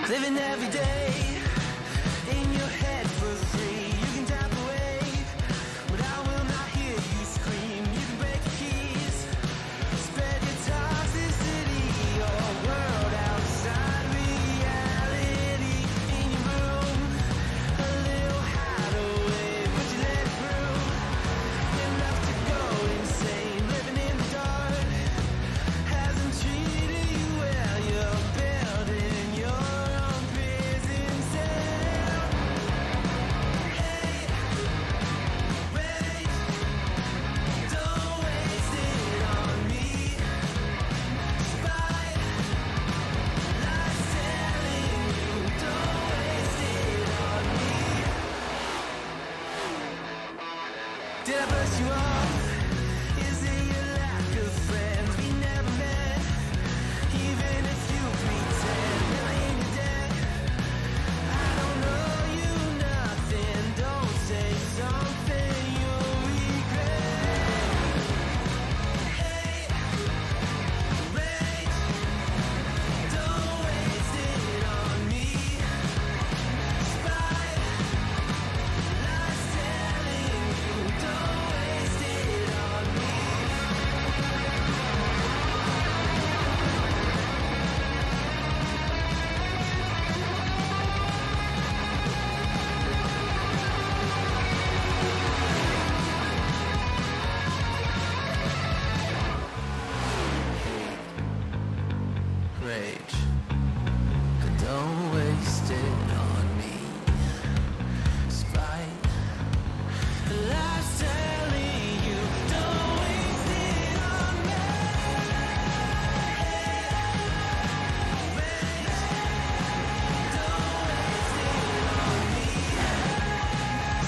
Living every day in your head for free. You can tap away, but I will not hear you scream. You can break the keys, spread your toxicity, your world outside reality. In your room, a little hideaway, but you let it through. Enough to go insane, living in the dark hasn't treated you well. You're building your own prison cell. Hey, wait, don't waste it on me. Spite, lies telling you, don't waste it on me. Did I brush you off? Is it your lack of friends? We never met, even if you pretend. Am I in your debt? I don't know you nothing. Don't say something you'll regret. Hey, wait, don't waste it on me. Spite, lies telling you, don't waste it on me. Rage, don't waste it on me. Spite, lies telling you, don't waste it on me. Rage, don't waste it on me.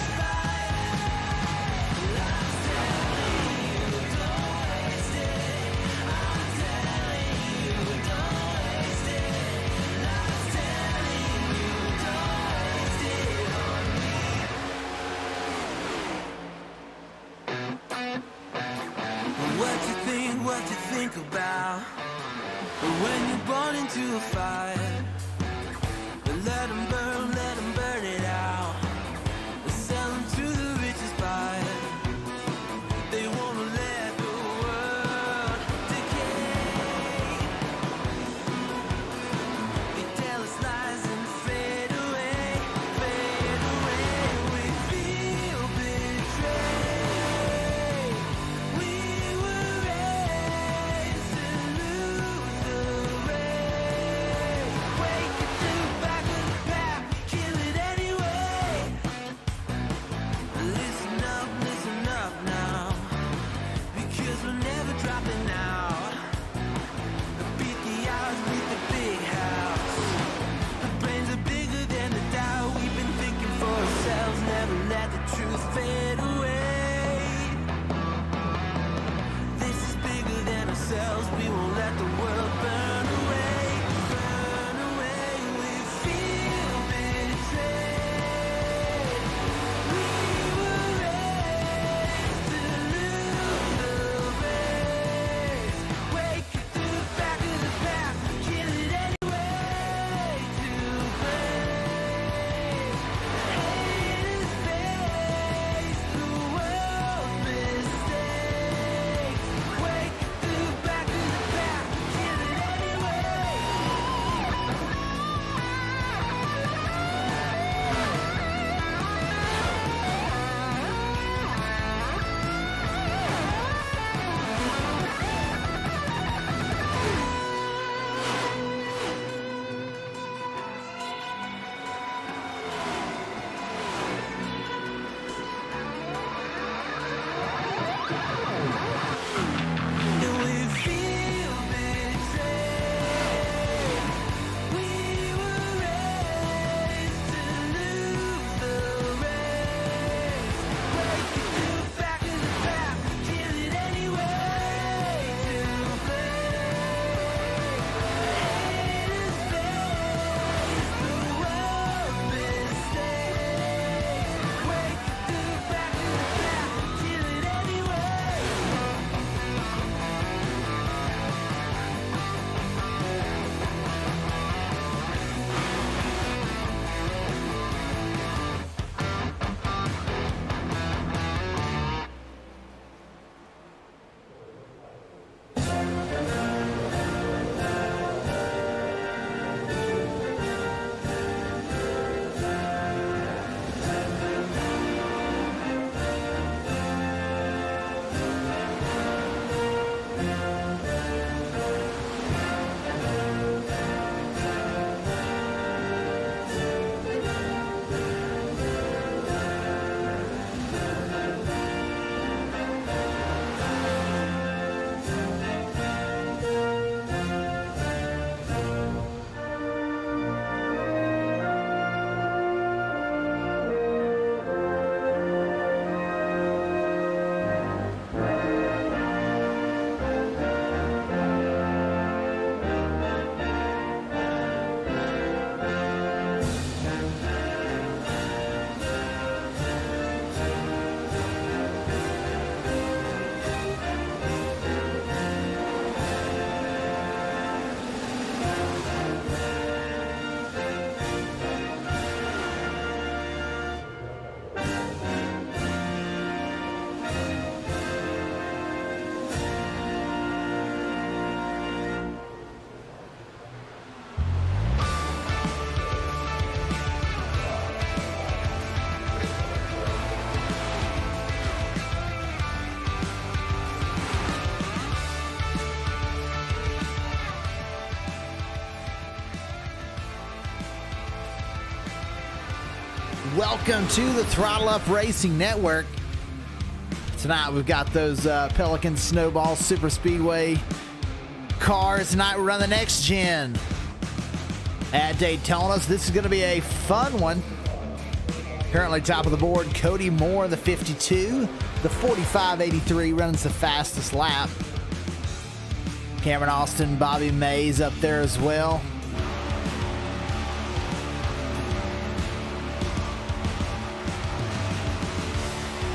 Spite, lies telling you, don't waste it. I'm telling you, don't waste it. Lies telling you, don't waste it on me. What you think about when you're born into a fire? But let 'em burn it out. Sell 'em to the richest buyer. They wanna let the world decay. They tell us lies and fade away, fade away. We feel betrayed. We were raised to lose the race. Wake it to back of the pack, kill it anyway. Listen up now, because we're never dropping out. Beat the odds, beat the big house. The brains are bigger than the doubt. We've been thinking for ourselves, never let the truth fade away. This is bigger than ourselves, we won't let the world burn away. Burn away, we feel betrayed. We were raised to lose the race. Wake it to the back of the pack, kill it anyway. To play, haters face the world's mistakes. Wake it to the back of the pack, kill it anyway. Welcome to the Throttle Up Racing Network. Tonight we've got those Pelican, Snoballs, Superspeedway cars. Tonight we run the next gen at Daytona. So this is going to be a fun one. Currently top of the board, Cody Moore, the 52. The 4583 runs the fastest lap. Cameron Austin, Bobby Mays up there as well.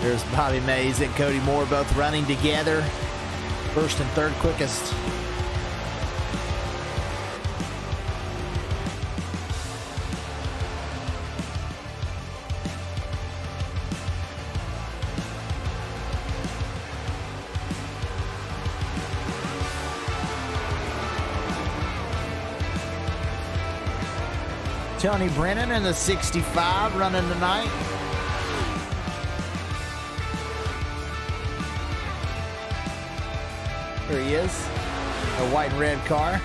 There's Bobby Mays and Cody Moore both running together. First and third quickest. Tony Brennan in the 65 running tonight. There he is, a white and red car.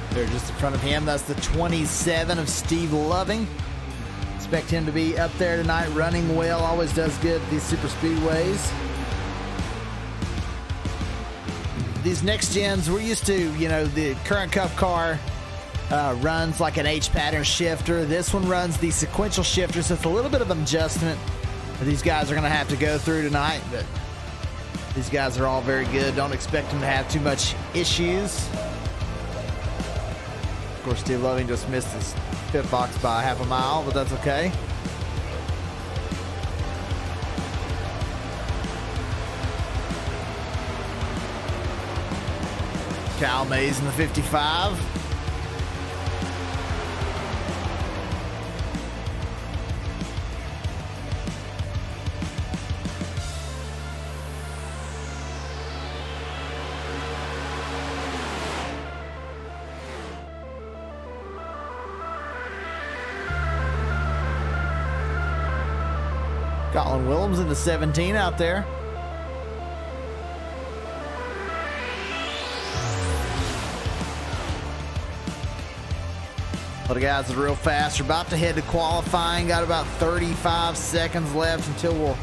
There just in front of him, that's the 27 of Steve Loving. Expect him to be up there tonight, running well. Always does good at these super speedways. These next gens, we're used to, you know, the current Cup car runs like an H pattern shifter. This one runs the sequential shifter, so it's a little bit of an adjustment that these guys are going to have to go through tonight. But these guys are all very good. Don't expect them to have too much issues. Of course, Steve Loving just missed his pit box by half a mile, but that's okay. Cal Mays in the 55. Colin Willems in the 17 out there. Well, the guys are real fast. We're about to head to qualifying. Got about 35 seconds left until we'll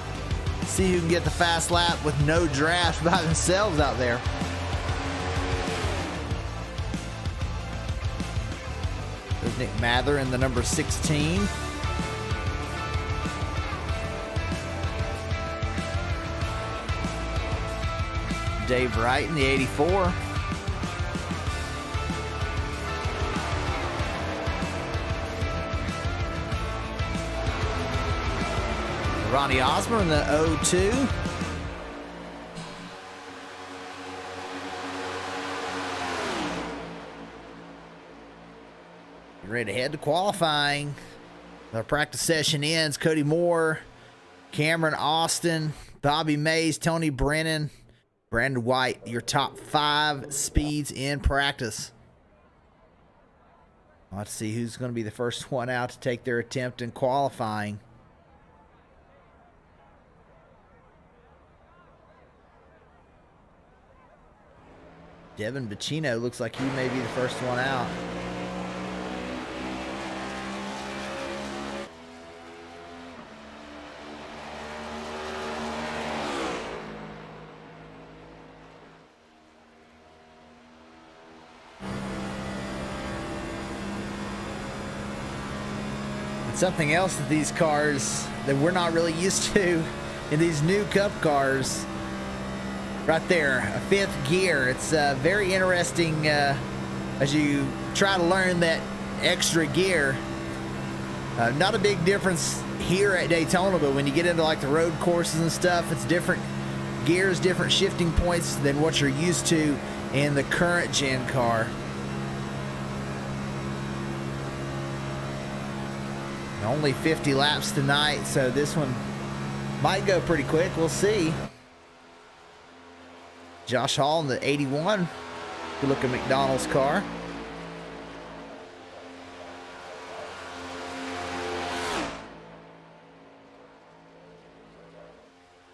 see who can get the fast lap with no draft by themselves out there. There's Nick Mather in the number 16. Dave Wright in the 84. Ronnie Osmer in the 02. Ready to head to qualifying. Our practice session ends. Cody Moore, Cameron Austin, Bobby Mays, Tony Brennan, Brandon White, your top 5 speeds in practice. Let's see who's going to be the first one out to take their attempt in qualifying. Devin Bacino looks like he may be the first one out. Something else that these cars that we're not really used to in these new Cup cars. Right there, a 5th gear. It's very interesting as you try to learn that extra gear. Not a big difference here at Daytona, but when you get into like the road courses and stuff, it's different gears, different shifting points than what you're used to in the current gen car. Only 50 laps tonight, so this one might go pretty quick. We'll see. Josh Hall in the 81. Good looking McDonald's car.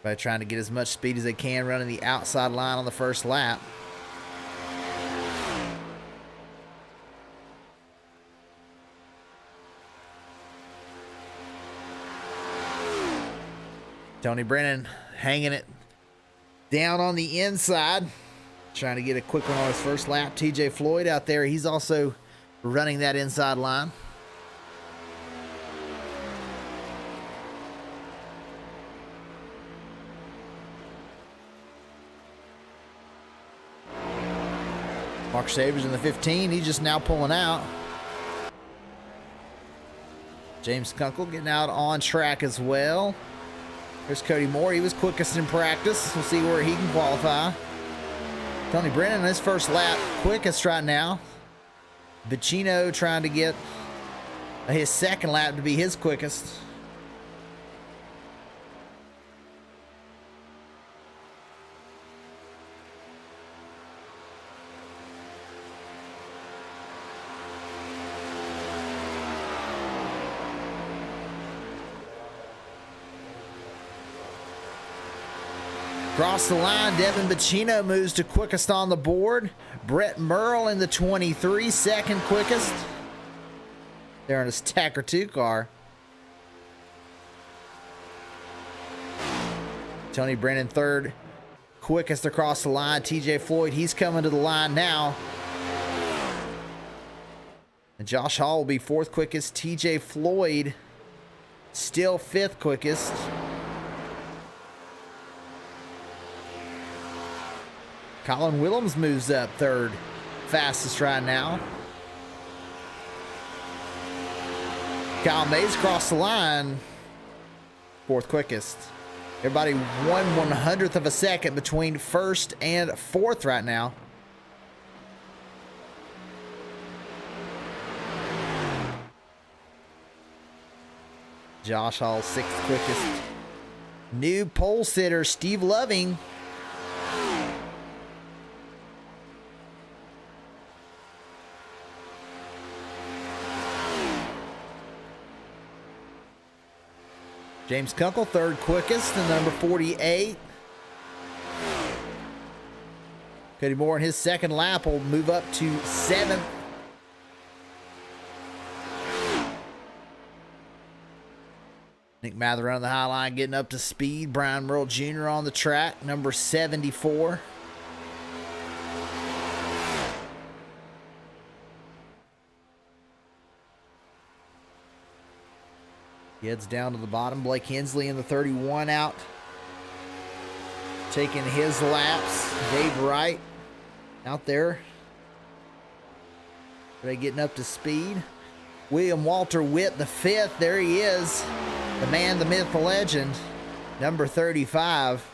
by trying to get as much speed as they can running the outside line on the first lap. Tony Brennan hanging it down on the inside, trying to get a quick one on his first lap. TJ Floyd out there, he's also running that inside line. Mark Savage in the 15, he's just now pulling out. James Kunkel getting out on track as well. There's Cody Moore. He was quickest in practice. We'll see where he can qualify. Tony Brennan, his first lap, quickest right now. Bacino trying to get his second lap to be his quickest. Across the line, Devin Bacino moves to quickest on the board. Brett Merle in the 23, second quickest. They're in his Tacker 2 car. Tony Brennan third, quickest across the line. TJ Floyd, he's coming to the line now. And Josh Hall will be fourth quickest. TJ Floyd still fifth quickest. Colin Willems moves up third, fastest right now. Kyle Mays across the line, fourth quickest. Everybody 1/100th of a second between first and fourth right now. Josh Hall sixth quickest. New pole sitter Steve Loving. James Kunkel, third quickest, and number 48. Cody Moore in his second lap will move up to seventh. Nick Mather on the high line, getting up to speed. Brian Merle Jr. on the track, number 74. He heads down to the bottom. Blake Hensley in the 31 out, taking his laps. Dave Wright out there. They getting up to speed. William Walter Witt, the fifth. There he is. The man, the myth, the legend. Number 35.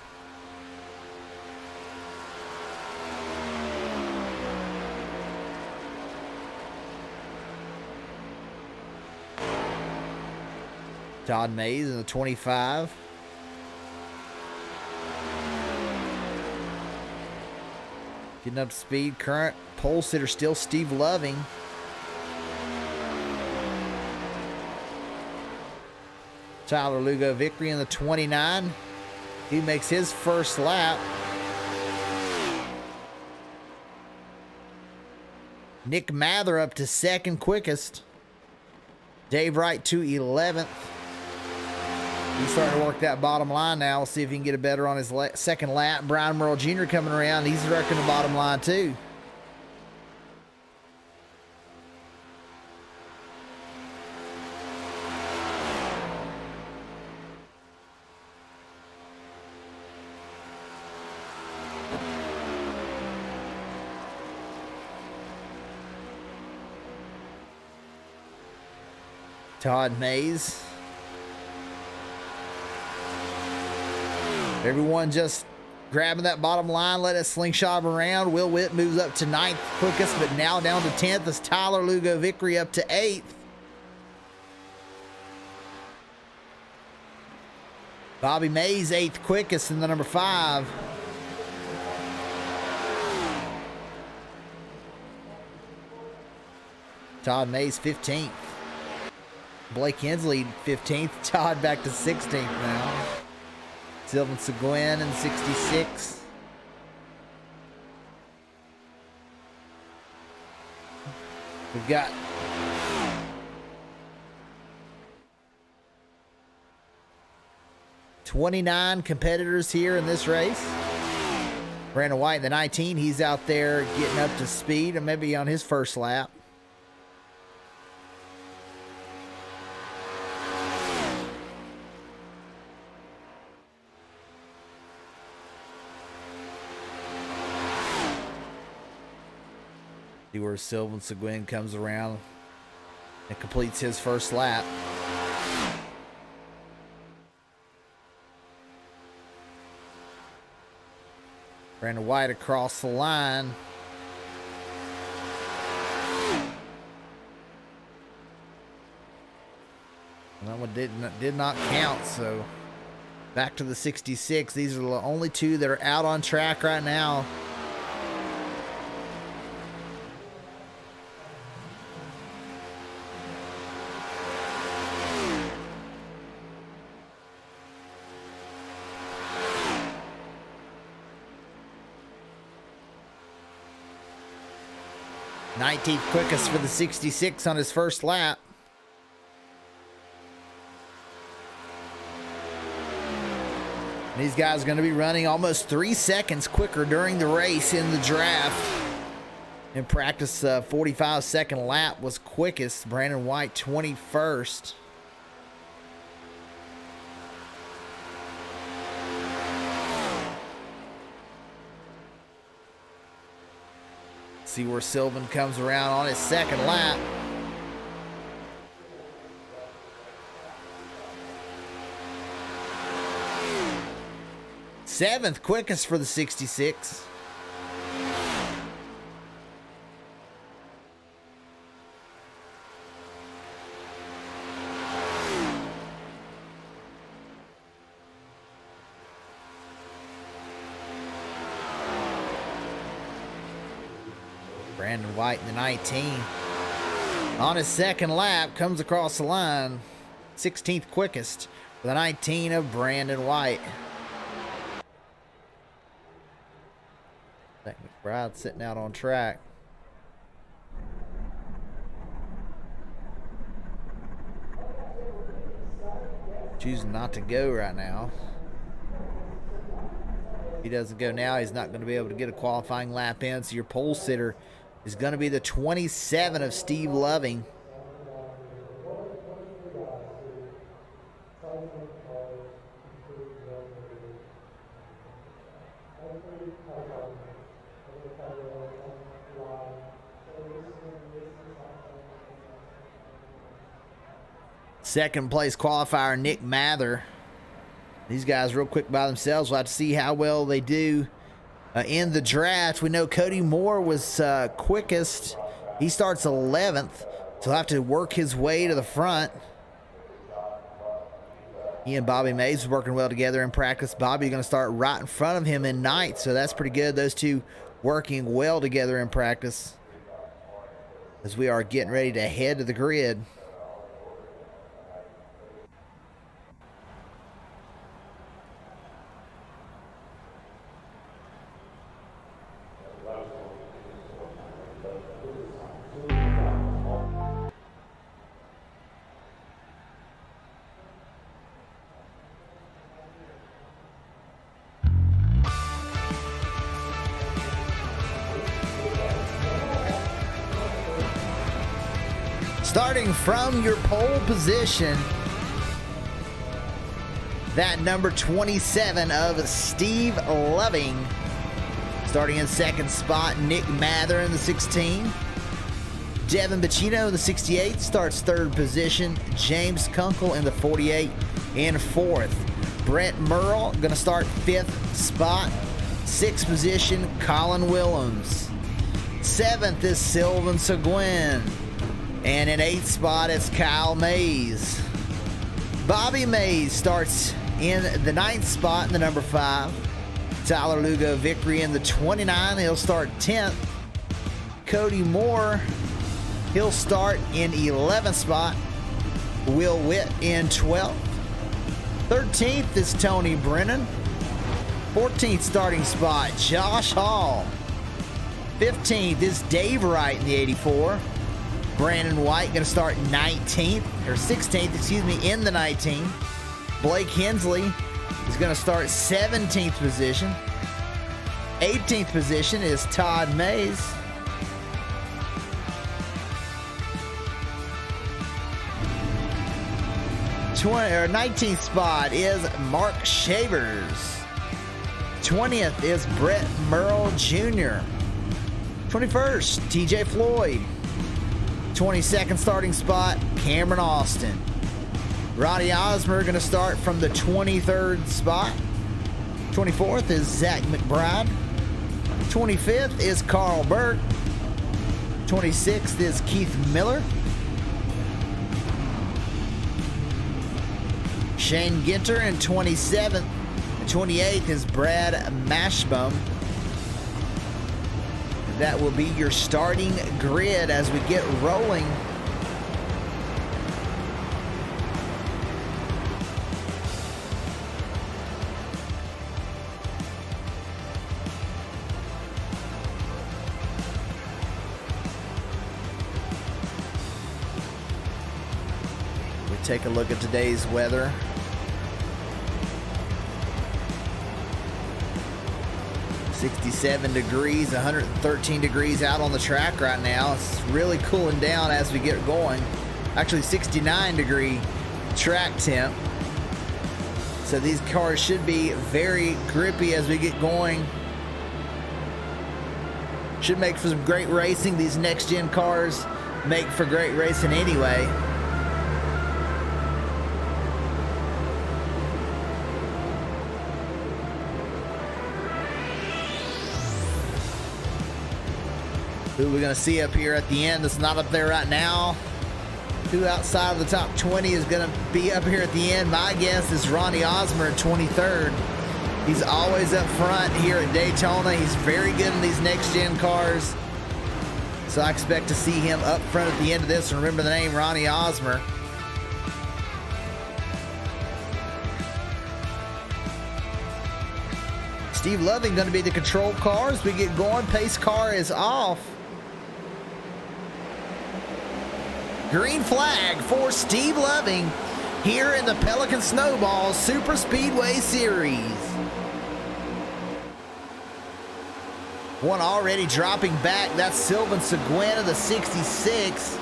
Todd Mays in the 25. Getting up to speed. Current pole sitter still Steve Loving. Tyler Lugo Vickery in the 29. He makes his first lap. Nick Mather up to second quickest. Dave Wright to 11th. He's starting to work that bottom line now. We'll see if he can get it better on his second lap. Brian Merle Jr. coming around. He's wrecking the bottom line too. Todd Mays. Everyone just grabbing that bottom line, let it slingshot around. Will Witt moves up to 9th quickest, but now down to 10th as Tyler Lugo Vickery up to 8th. Bobby Mays 8th quickest in the number 5. Todd Mays 15th. Blake Hensley 15th. Todd back to 16th now. Sylvan Seguin in the 66. We've got $29 competitors here in this race. Brandon White in the 19, he's out there getting up to speed, and maybe on his first lap. See where Sylvan Seguin comes around and completes his first lap. Brandon White across the line. And that one did not count, so back to the 66. These are the only two that are out on track right now. Nineteenth quickest for the 66 on his first lap. And these guys are going to be running almost 3 seconds quicker during the race in the draft. In practice, 45-second lap was quickest. Brandon White, 21st. See where Sylvan comes around on his second lap. Seventh quickest for the 66. Brandon White in the 19. On his second lap, comes across the line. 16th quickest for the 19 of Brandon White. Zach McBride sitting out on track. Choosing not to go right now. If he doesn't go now, he's not going to be able to get a qualifying lap in. So your pole sitter is going to be the 27 of Steve Loving. Second place qualifier, Nick Mather. These guys real quick by themselves. We'll have to see how well they do in the draft. We know Cody Moore was quickest. He starts 11th, so he'll have to work his way to the front. He and Bobby Mays working well together in practice. Bobby going to start right in front of him in ninth, so that's pretty good. Those two working well together in practice as we are getting ready to head to the grid. Starting from your pole position, that number 27 of Steve Loving. Starting in second spot, Nick Mather in the 16. Devin Bacino in the 68 starts third position. James Kunkel in the 48 in fourth. Brett Merle going to start fifth spot. Sixth position, Colin Willems. Seventh is Sylvan Seguin. And in eighth spot, it's Kyle Mays. Bobby Mays starts in the ninth spot in the number 5. Tyler Lugo Vickery in the 29. He'll start 10th. Cody Moore, he'll start in 11th spot. Will Witt in 12th. 13th is Tony Brennan. 14th starting spot, Josh Hall. 15th is Dave Wright in the 84. Brandon White going to start 19th, or 16th, excuse me, in the 19. Blake Hensley is going to start 17th position. 18th position is Todd Mays. 19th spot is Mark Shavers. 20th is Brett Merle Jr. 21st, TJ Floyd. 22nd starting spot, Cameron Austin. Ronnie Osmer going to start from the 23rd spot. 24th is Zach McBride. 25th is Carl Burke. 26th is Keith Miller. Shane Ginter in 27th. 28th is Brad Mashbum. That will be your starting grid as we get rolling. We take a look at today's weather. .67 degrees, 113 degrees out on the track right now. It's really cooling down as we get going. Actually 69 degree track temp. So these cars should be very grippy as we get going. Should make for some great racing. These next gen cars make for great racing anyway. Who we're going to see up here at the end that's not up there right now? Who outside of the top 20 is going to be up here at the end? My guess is Ronnie Osmer at 23rd. He's always up front here at Daytona. He's very good in these next-gen cars. So I expect to see him up front at the end of this. And remember the name, Ronnie Osmer. Steve Loving going to be the control car as we get going. Pace car is off. Green flag for Steve Loving here in the Pelican Snoballs Superspeedway Series. One already dropping back. That's Sylvan Seguin of the 66.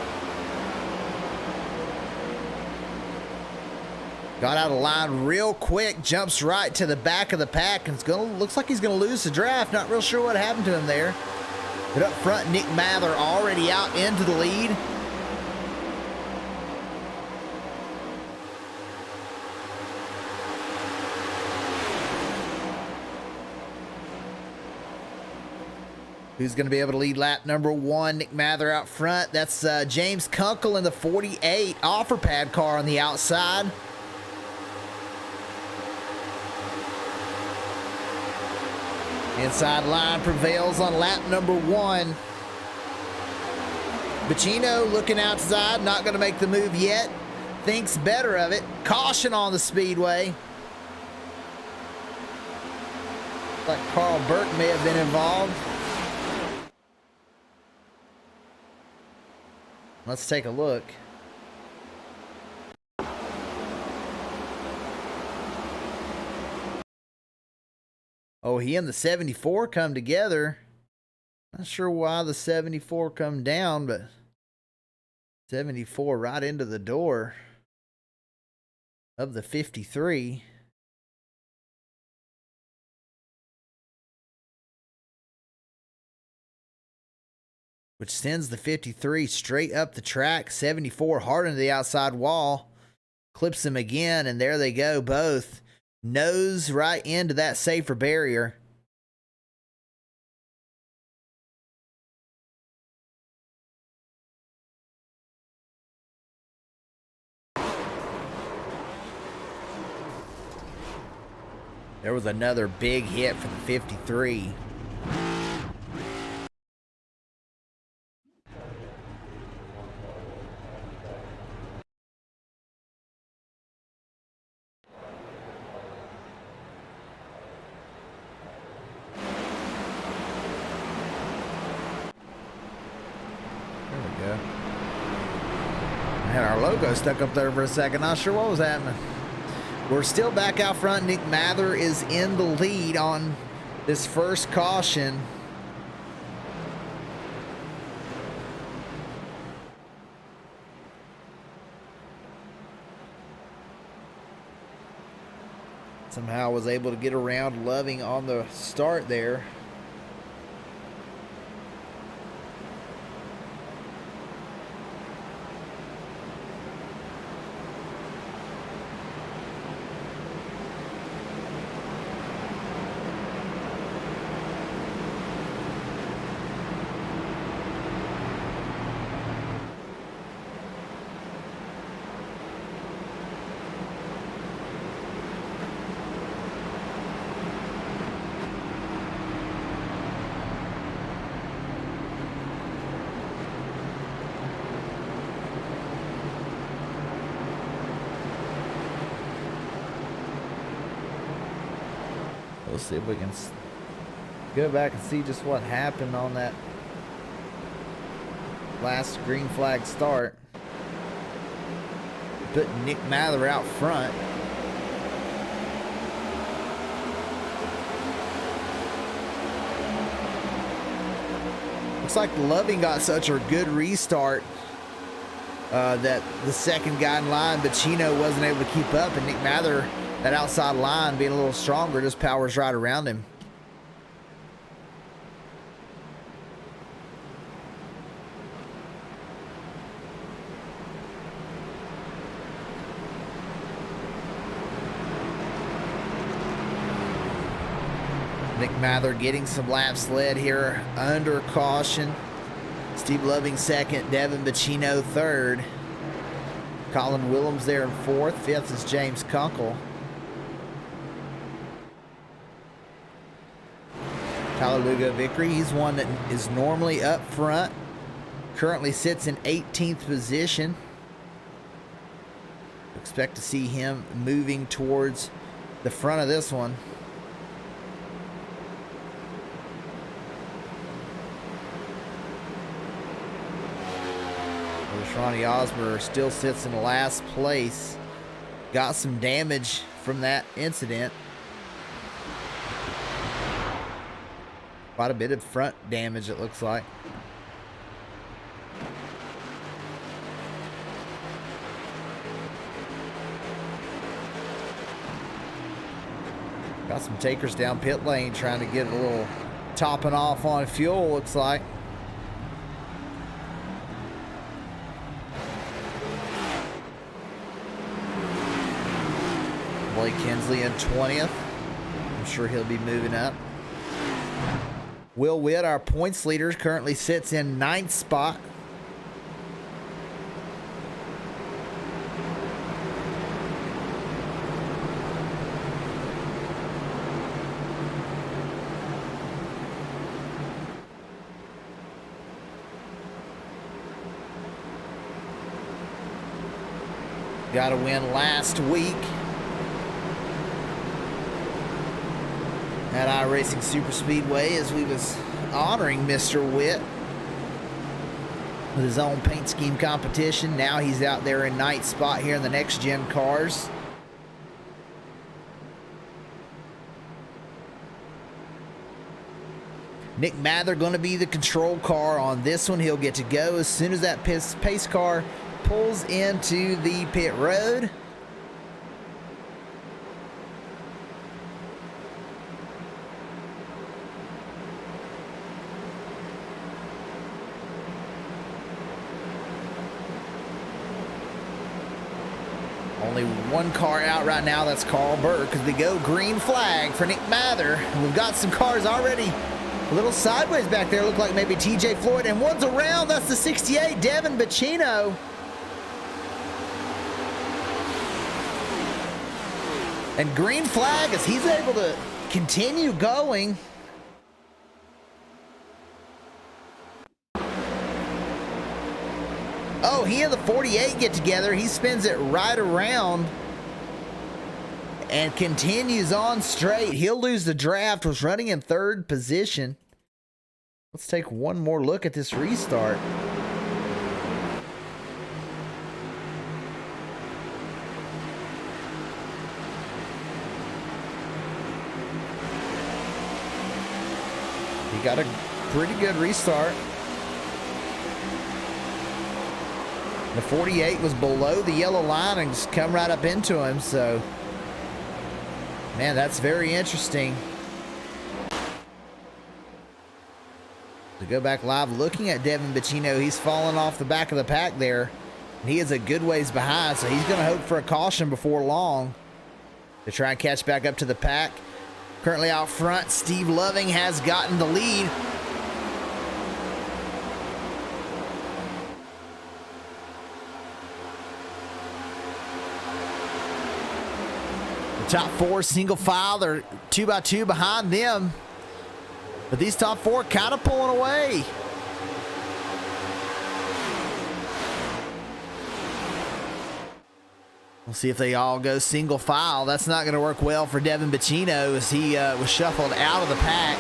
Got out of line real quick. Jumps right to the back of the pack. And looks like he's going to lose the draft. Not real sure what happened to him there. But up front, Nick Mather already out into the lead. Who's going to be able to lead lap number one? Nick Mather out front. That's James Kunkel in the 48 offer pad car on the outside. Inside line prevails on lap number one. Bacino looking outside, not going to make the move yet. Thinks better of it. Caution on the speedway. Like Carl Burke may have been involved. Let's take a look. Oh, he and the 74 come together. Not sure why the 74 come down, but 74 right into the door of the 53. Which sends the 53 straight up the track. 74 hard into the outside wall. Clips him again, and there they go, both. Nose right into that safer barrier. There was another big hit for the 53. Had our logo stuck up there for a second. Not sure what was happening. We're still back out front. Nick Mather is in the lead on this first caution. Somehow was able to get around Loving on the start there. We'll see if we can go back and see just what happened on that last green flag start. Put Nick Mather out front. Looks like Loving got such a good restart that the second guy in line, Bacino, wasn't able to keep up, and Nick Mather, that outside line being a little stronger, just powers right around him. Nick Mather getting some laps led here under caution. Steve Loving second, Devin Bacino third. Colin Willems there in fourth. Fifth is James Kunkel. Tyler Lugo Vickery, he's one that is normally up front. Currently sits in 18th position. Expect to see him moving towards the front of this one. Ronnie Osmer still sits in last place. Got some damage from that incident. Quite a bit of front damage, it looks like. Got some takers down pit lane trying to get a little topping off on fuel, looks like. Blake Kinsley in 20th. I'm sure he'll be moving up. Will Witt, our points leader, currently sits in 9th spot. Got a win last week at iRacing Superspeedway as we was honoring Mr. Witt with his own paint scheme competition. Now he's out there in 9th spot here in the next gen cars. Nick Mather going to be the control car on this one. He'll get to go as soon as that pace car pulls into the pit road. Only one car out right now, that's Carl Burke, because we go green flag for Nick Mather. And we've got some cars already a little sideways back there. Look like maybe TJ Floyd, and one's around. That's the 68, Devin Bacino. And green flag as he's able to continue going. Oh, he and the 48 get together. He spins it right around and continues on straight. He'll lose the draft, was running in 3rd position. Let's take one more look at this restart. He got a pretty good restart. The 48 was below the yellow line and just come right up into him. So, man, that's very interesting. To go back live, looking at Devin Bacino, he's fallen off the back of the pack there. And he is a good ways behind, so he's going to hope for a caution before long to try and catch back up to the pack. Currently out front, Steve Loving has gotten the lead. The top four single file, they're 2 by 2 behind them. But these top four kind of pulling away. We'll see if they all go single file. That's not going to work well for Devin Bacino as he was shuffled out of the pack.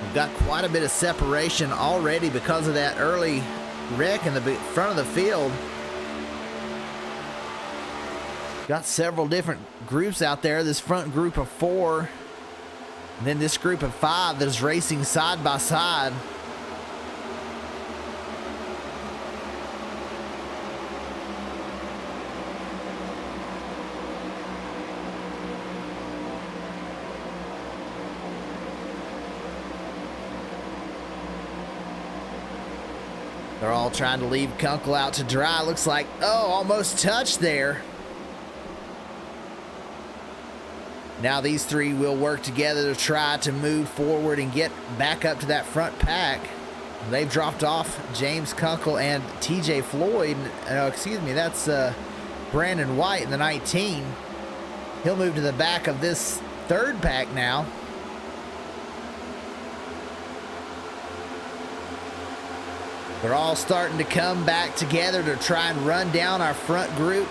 We've got quite a bit of separation already because of that early wreck in the front of the field. Got several different groups out there. This front group of 4, and then this group of 5 that is racing side by side. They're all trying to leave Kunkel out to dry. Looks like, oh, almost touched there. Now these three will work together to try to move forward and get back up to that front pack. They've dropped off James Kunkel and TJ Floyd. Excuse me, that's Brandon White in the 19. He'll move to the back of this third pack now. They're all starting to come back together to try and run down our front group.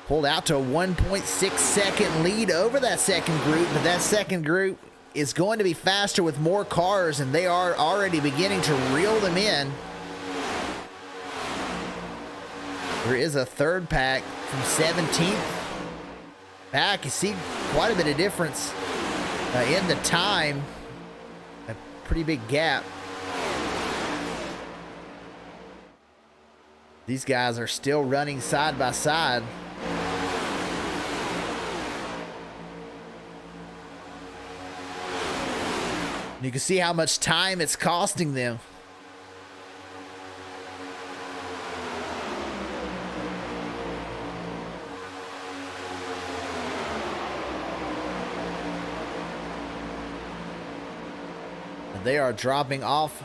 Pulled out to a 1.6 second lead over that second group, but that second group is going to be faster with more cars, and they are already beginning to reel them in. There is a third pack from 17th back. You see quite a bit of difference in the time. A pretty big gap. These guys are still running side by side. You can see how much time it's costing them. They are dropping off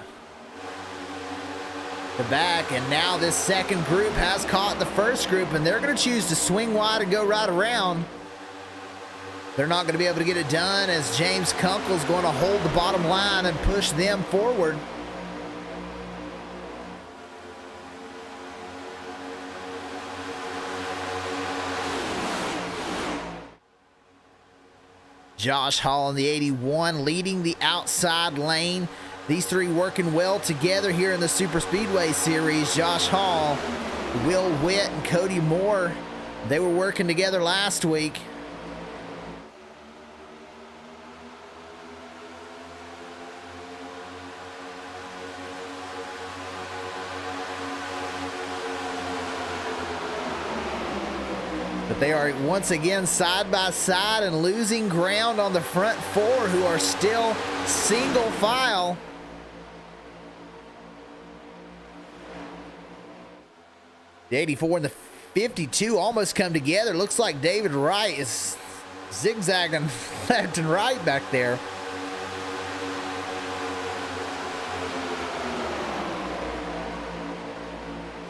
the back, and now this second group has caught the first group, and they're going to choose to swing wide and go right around. They're not going to be able to get it done as James Kunkel is going to hold the bottom line and push them forward. Josh Hall in the 81 leading the outside lane. These three working well together here in the Superspeedway series. Josh Hall, Will Witt, and Cody Moore, they were working together last week. But they are once again side by side and losing ground on the front four, who are still single file. The 84 and the 52 almost come together. Looks like David Wright is zigzagging left and right back there.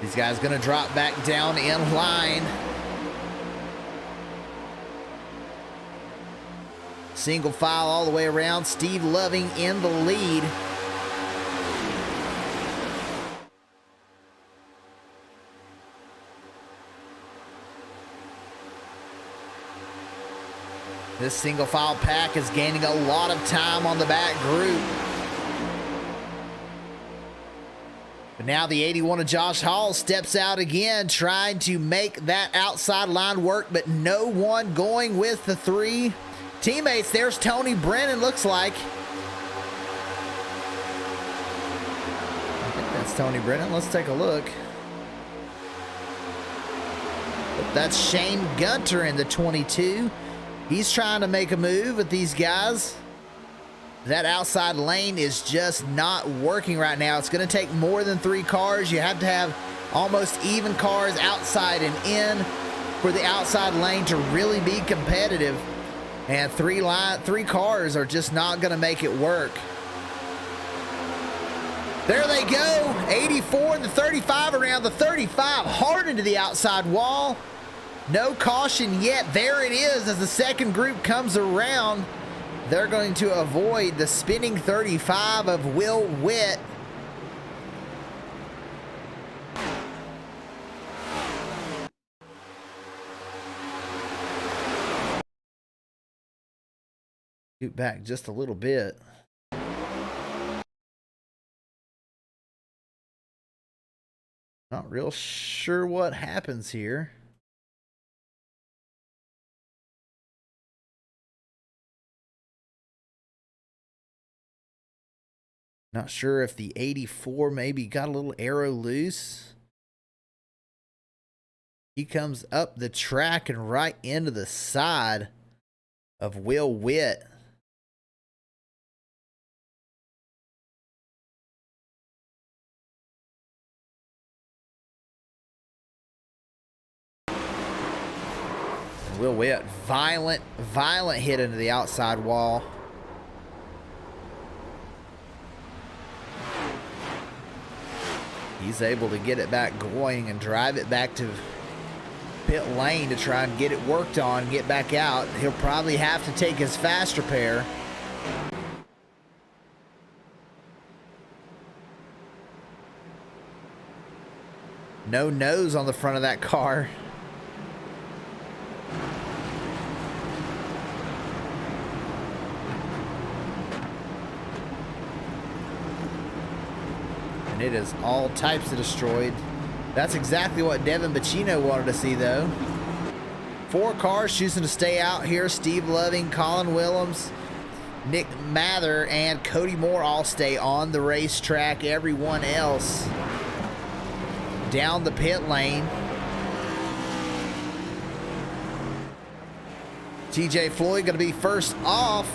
These guys going to drop back down in line. Single file all the way around. Steve Loving in the lead. This single file pack is gaining a lot of time on the back group. But now the 81 of Josh Hall steps out again, trying to make that outside line work, but no one going with the three teammates. There's Tony Brennan, looks like. I think that's Tony Brennan. Let's take a look. That's Shane Gunter in the 22. He's trying to make a move with these guys. That outside lane is just not working right now. It's going to take more than 3 cars. You have to have almost even cars outside and in for the outside lane to really be competitive. And 3 cars are just not going to make it work. There they go. 84 and the 35 around the 35. Hard into the outside wall. No caution yet. There it is as the second group comes around. They're going to avoid the spinning 35 of Will Witt. Scoot back just a little bit. Not real sure what happens here. Not sure if the 84 maybe got a little arrow loose. He comes up the track and right into the side of Will Witt. Will Witt, violent hit into the outside wall. He's able to get it back going and drive it back to pit lane to try and get it worked on, get back out. He'll probably have to take his fast repair. No nose on the front of that car. It is all types of destroyed. That's exactly what Devin Bacino wanted to see, though. 4 cars choosing to stay out here. Steve Loving, Colin Willems, Nick Mather, and Cody Moore all stay on the racetrack. Everyone else down the pit lane. TJ Floyd going to be first off.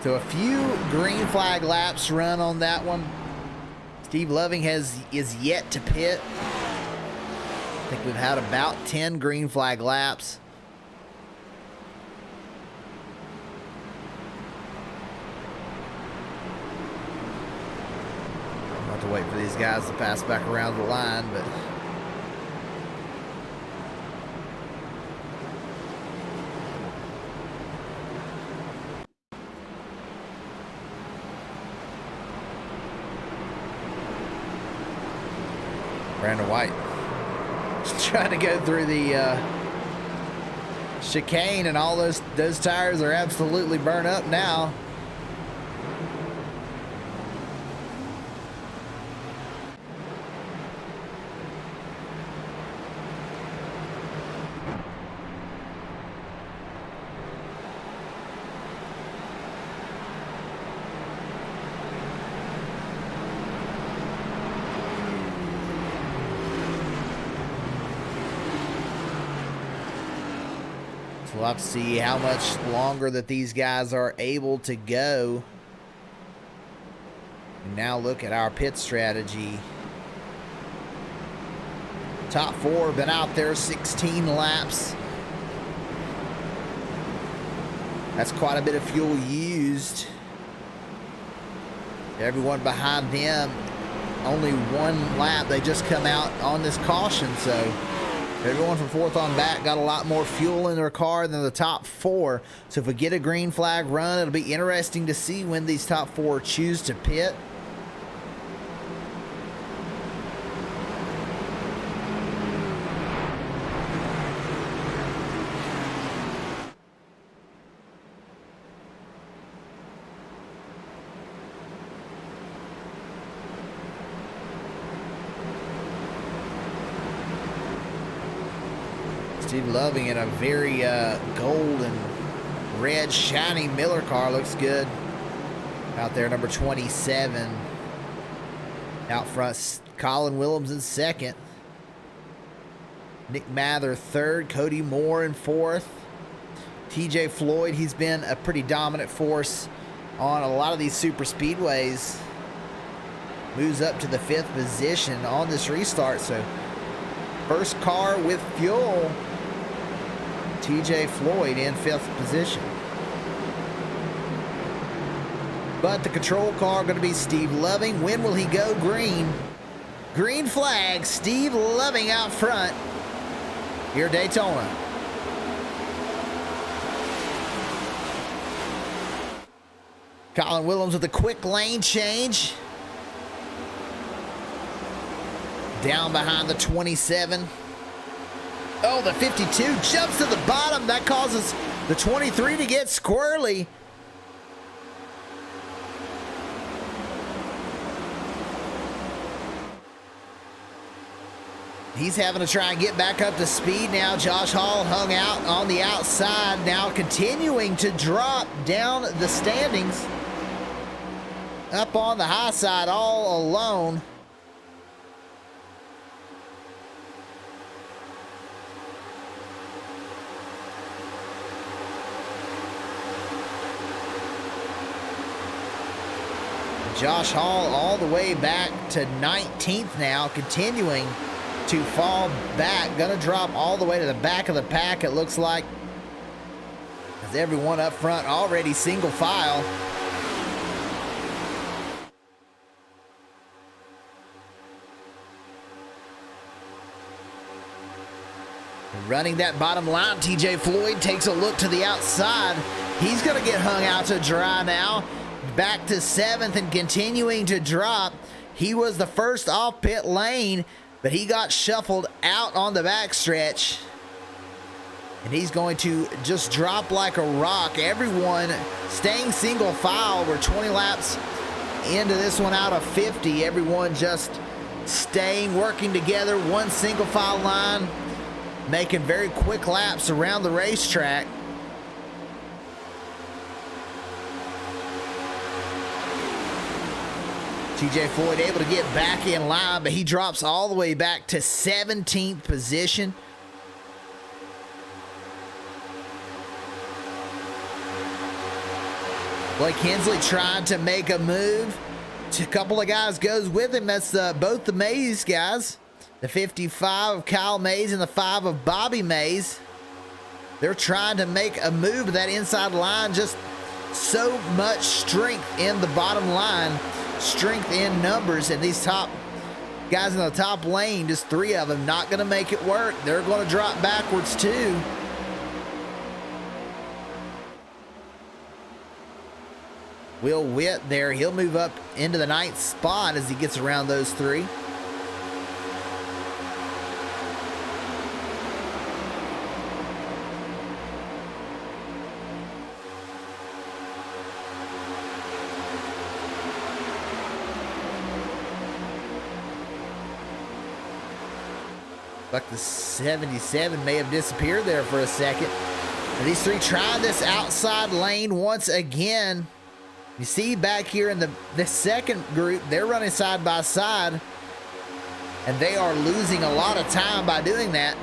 So a few green flag laps run on that one. Steve Loving is yet to pit. I think we've had about 10 green flag laps. I'll have to wait for these guys to pass back around the line, but Brandon White just trying to go through the chicane, and all those tires are absolutely burnt up now. We'll have to see how much longer that these guys are able to go. And now look at our pit strategy. Top 4 have been out there 16 laps. That's quite a bit of fuel used. Everyone behind them, only 1 lap. They just come out on this caution, so Everyone from fourth on back got a lot more fuel in their car than the top four. So if we get a green flag run, it'll be interesting to see when these top four choose to pit. Steve Loving in a very gold and red shiny Miller car. Looks good out there, number 27. Out front, Colin Willems in second. Nick Mather third. Cody Moore in fourth. TJ Floyd, he's been a pretty dominant force on a lot of these super speedways. Moves up to the 5th position on this restart. So first car with fuel, TJ Floyd in 5th position. But the control car going to be Steve Loving. When will he go green? Green flag, Steve Loving out front here at Daytona. Colin Willems with a quick lane change. Down behind the 27. Oh, the 52 jumps to the bottom. That causes the 23 to get squirrely. He's having to try and get back up to speed now. Josh Hall hung out on the outside, now continuing to drop down the standings. Up on the high side all alone. Josh Hall all the way back to 19th now, continuing to fall back. Gonna drop all the way to the back of the pack, it looks like, as everyone up front already single file. Running that bottom line, TJ Floyd takes a look to the outside. He's gonna get hung out to dry now. Back to 7th and continuing to drop. He was the first off pit lane, but he got shuffled out on the backstretch. And he's going to just drop like a rock. Everyone staying single file. We're 20 laps into this one out of 50. Everyone just staying, working together, one single file line, making very quick laps around the racetrack. TJ Floyd able to get back in line, but he drops all the way back to 17th position. Blake Hensley trying to make a move. A couple of guys goes with him. That's both the Mays guys. The 55 of Kyle Mays and the 5 of Bobby Mays. They're trying to make a move to that inside line. Just so much strength in the bottom line. Strength in numbers, and these top guys in the top lane, just 3 of them, not going to make it work. They're going to drop backwards too. Will Witt there, he'll move up into the 9th spot as he gets around those 3. Like the 77 may have disappeared there for a second. And these 3 trying this outside lane once again. You see back here in the second group, they're running side by side, and they are losing a lot of time by doing that.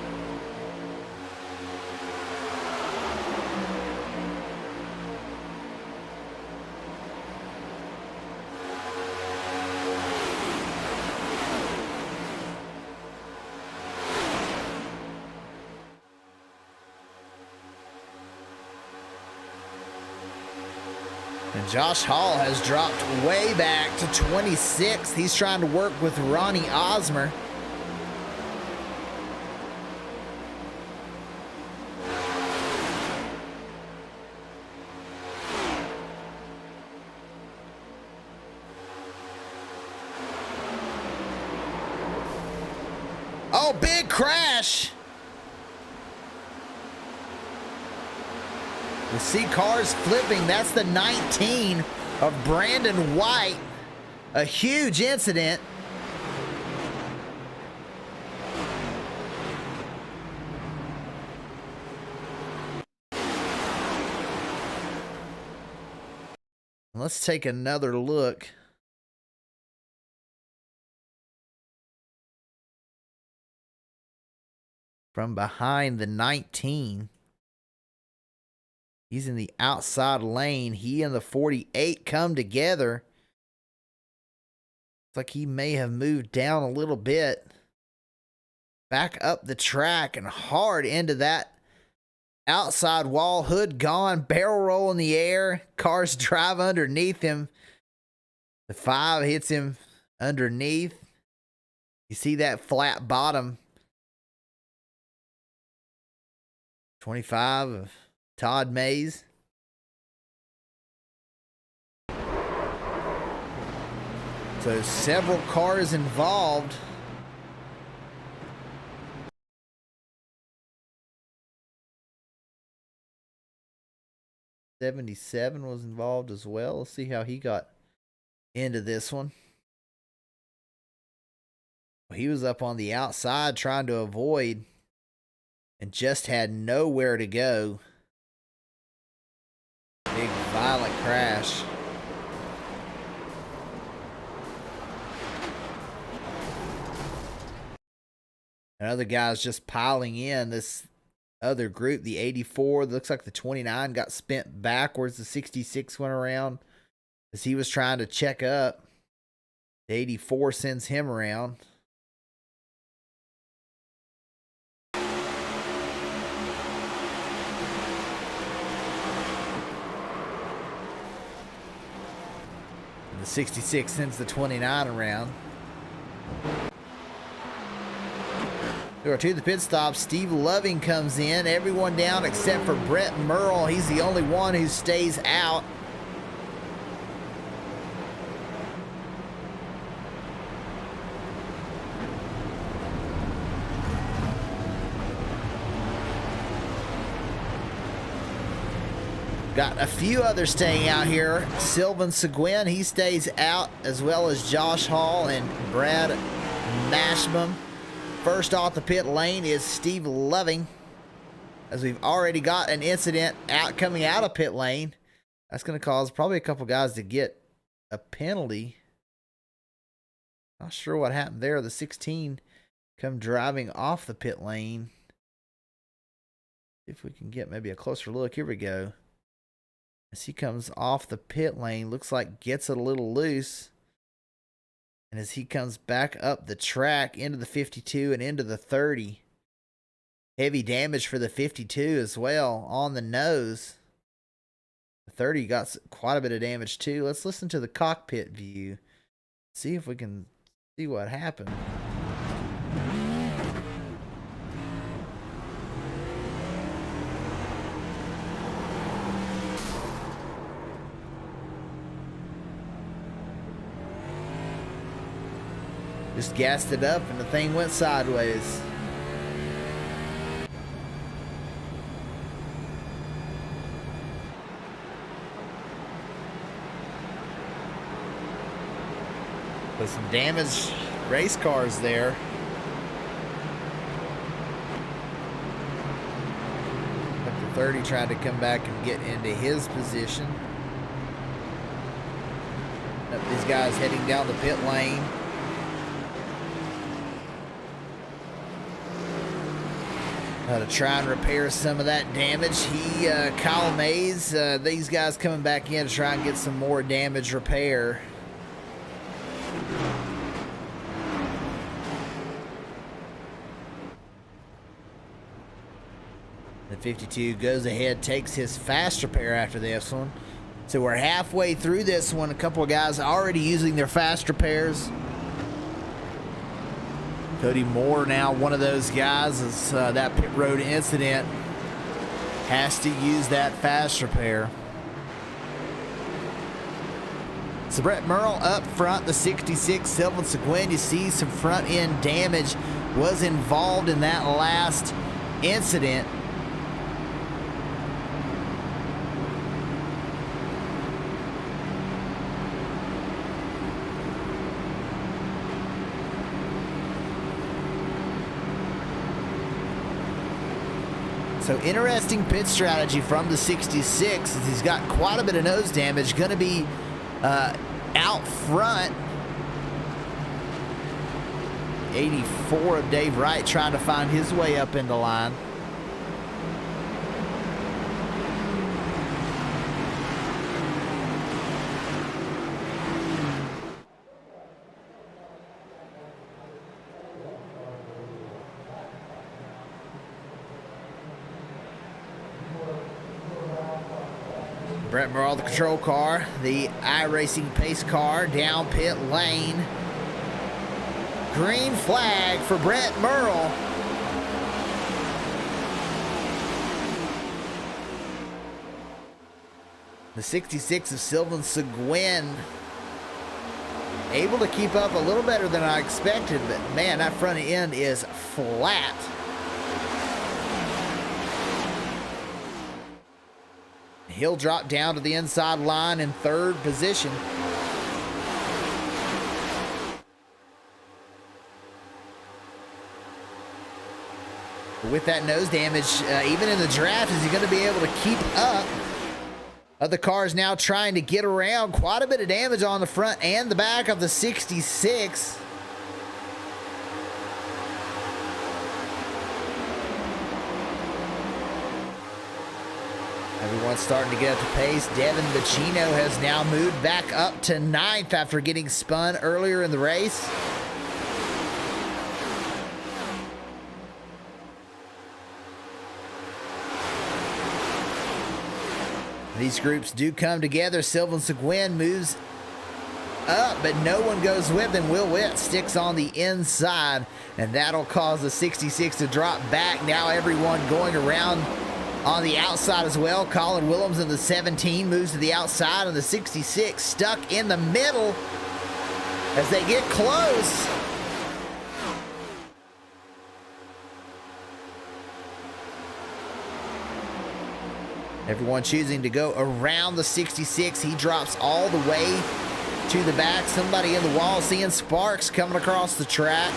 And Josh Hall has dropped way back to 26th. He's trying to work with Ronnie Osmer. Oh, big crash. You see cars flipping. That's the 19 of Brandon White. A huge incident. Let's take another look. From behind the 19. He's in the outside lane. He and the 48 come together. Looks like he may have moved down a little bit. Back up the track and hard into that outside wall. Hood gone. Barrel roll in the air. Cars drive underneath him. The 5 hits him underneath. You see that flat bottom. 25 of Todd Mays. So several cars involved. '77 was involved as well. Let's see how he got into this one. He was up on the outside trying to avoid and just had nowhere to go. Big violent crash. Another guy's just piling in. This other group, the 84, looks like the 29 got spent backwards. The 66 went around as he was trying to check up. The 84 sends him around. The 66 sends the 29 around. There are two of the pit stops. Steve Loving comes in. Everyone down except for Brett Merle. He's the only one who stays out. Got a few others staying out here. Sylvan Seguin, he stays out, as well as Josh Hall and Brad Mashbum. First off the pit lane is Steve Loving, as we've already got an incident coming out of pit lane. That's going to cause probably a couple guys to get a penalty. Not sure what happened there. The 16 come driving off the pit lane. See if we can get maybe a closer look. Here we go. As he comes off the pit lane, looks like gets it a little loose. And as he comes back up the track into the 52 and into the 30. Heavy damage for the 52 as well on the nose. The 30 got quite a bit of damage too. Let's listen to the cockpit view. See if we can see what happened. Just gassed it up and the thing went sideways. With some damaged race cars there. But the 30 tried to come back and get into his position. These guys heading down the pit lane. To try and repair some of that damage. Kyle Mays, these guys coming back in to try and get some more damage repair. The 52 goes ahead, takes his fast repair after this one. So we're halfway through this one. A couple of guys already using their fast repairs. Cody Moore now one of those guys as that pit road incident has to use that fast repair. So Brett Merle up front, the 66 Sylvan Seguin. You see some front end damage was involved in that last incident. So interesting pit strategy from the 66 as he's got quite a bit of nose damage. Going to be out front. 84 of Dave Wright trying to find his way up in the line. Brett Merle, the control car, the iRacing pace car down pit lane. Green flag for Brett Merle. The 66 of Sylvan Seguin able to keep up a little better than I expected, but man, that front end is flat. He'll drop down to the inside line in third position. With that nose damage, even in the draft, is he going to be able to keep up? Other cars now trying to get around. Quite a bit of damage on the front and the back of the 66. Everyone's starting to get up to pace. Devin Bacino has now moved back up to 9th after getting spun earlier in the race. These groups do come together. Sylvan Seguin moves up, but no one goes with him. Will Witt sticks on the inside, and that'll cause the 66 to drop back. Now everyone going around on the outside as well. Colin Willems in the 17 moves to the outside, and the 66 stuck in the middle as they get close. Everyone choosing to go around the 66. He drops all the way to the back. Somebody in the wall, seeing sparks coming across the track.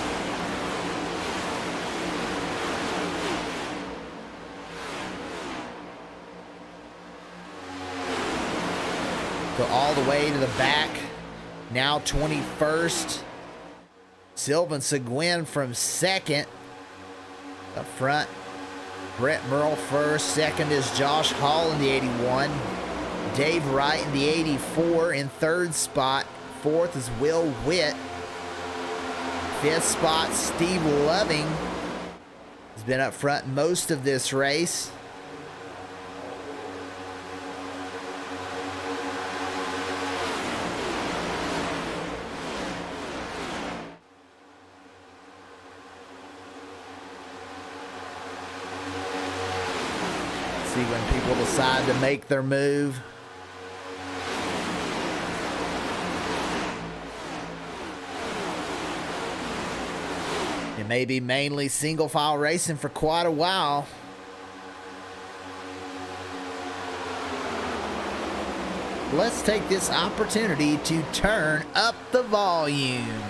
Go all the way to the back. Now 21st. Sylvan Seguin from second. Up front, Brett Merle first. Second is Josh Hall in the 81. Dave Wright in the 84 in third spot. Fourth is Will Witt. Fifth spot, Steve Loving has been up front most of this race. See when people decide to make their move. It may be mainly single file racing for quite a while. Let's take this opportunity to turn up the volume.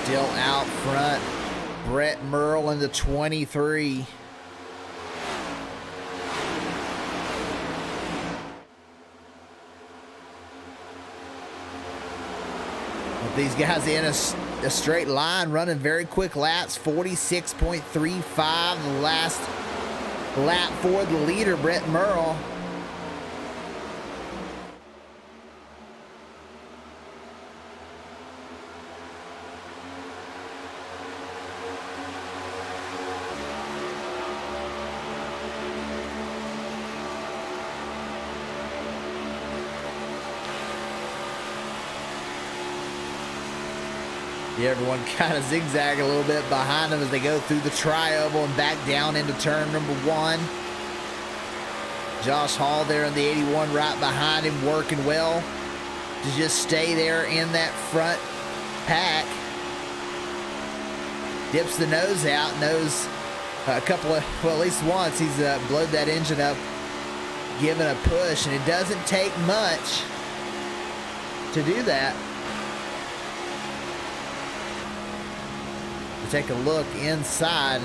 Still out front, Brett Merle in the 23. With these guys in a straight line, running very quick laps, 46.35 the last lap for the leader, Brett Merle. Yeah, everyone kind of zigzag a little bit behind them as they go through the tri-oval and back down into turn number 1. Josh Hall there in the 81 right behind him, working well to just stay there in that front pack. Dips the nose out, knows a couple of, well, at least once he's blowed that engine up, giving a push, and it doesn't take much to do that. Take a look inside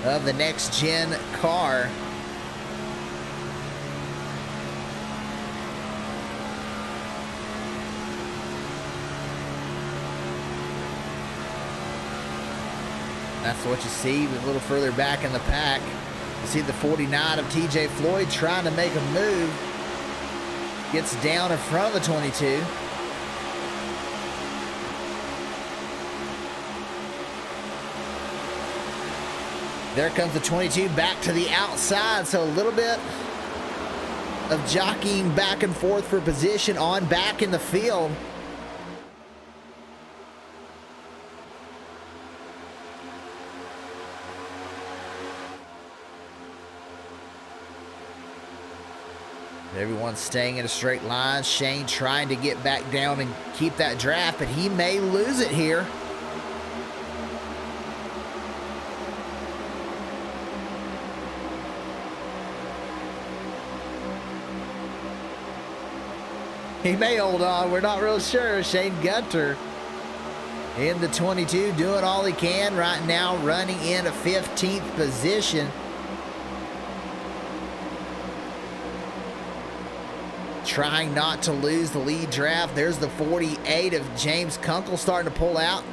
of the next gen car. That's what you see a little further back in the pack. You see the 49 of TJ Floyd trying to make a move. Gets down in front of the 22. There comes the 22 back to the outside, so a little bit of jockeying back and forth for position on back in the field. Everyone's staying in a straight line. Shane trying to get back down and keep that draft, but he may lose it here. He may hold on. We're not real sure. Shane Gunter in the 22 doing all he can right now, running in a 15th position. Trying not to lose the lead draft. There's the 48 of James Kunkel starting to pull out.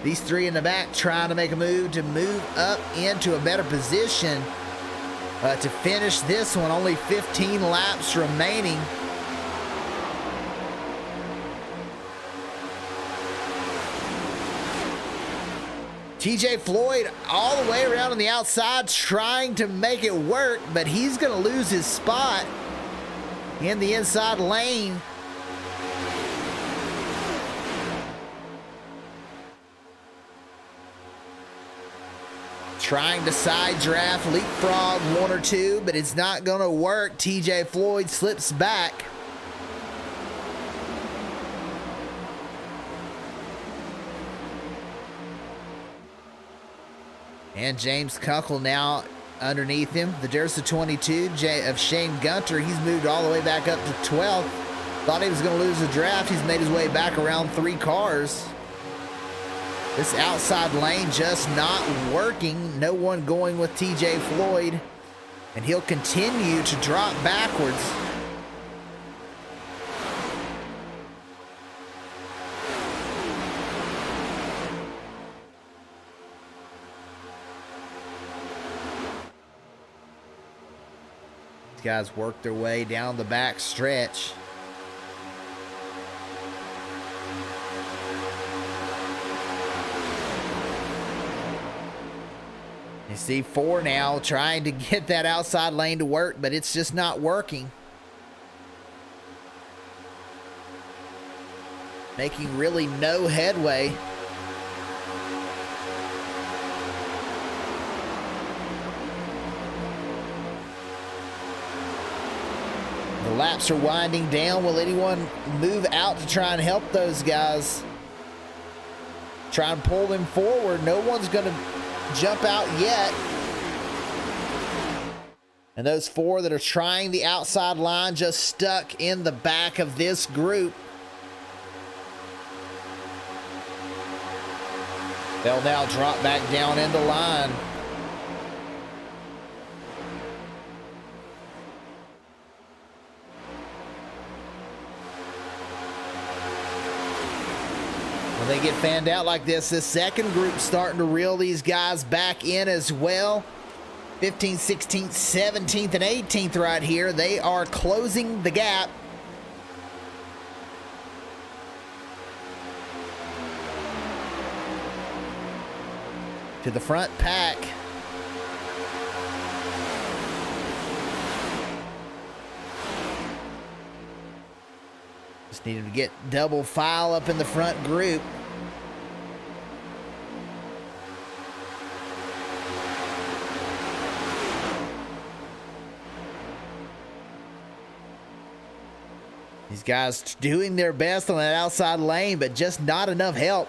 These three in the back trying to make a move to move up into a better position to finish this one. Only 15 laps remaining. TJ Floyd all the way around on the outside trying to make it work, but he's going to lose his spot in the inside lane. Trying to side draft, leapfrog one or two, but it's not going to work. TJ Floyd slips back. And James Kunkel now underneath him. There's the 22 of Shane Gunter. He's moved all the way back up to 12th. Thought he was going to lose the draft. He's made his way back around 3 cars. This outside lane just not working. No one going with TJ Floyd. And he'll continue to drop backwards. Guys work their way down the back stretch. You see 4 now trying to get that outside lane to work, but it's just not working. Making really no headway. The laps are winding down. Will anyone move out to try and help those guys? Try and pull them forward. No one's going to jump out yet. And those 4 that are trying the outside line just stuck in the back of this group. They'll now drop back down in the line. When they get fanned out like this second group's starting to reel these guys back in as well. 15th, 16th, 17th, and 18th right here. They are closing the gap. To the front pack. Just needed to get double file up in the front group. These guys doing their best on that outside lane, but just not enough help.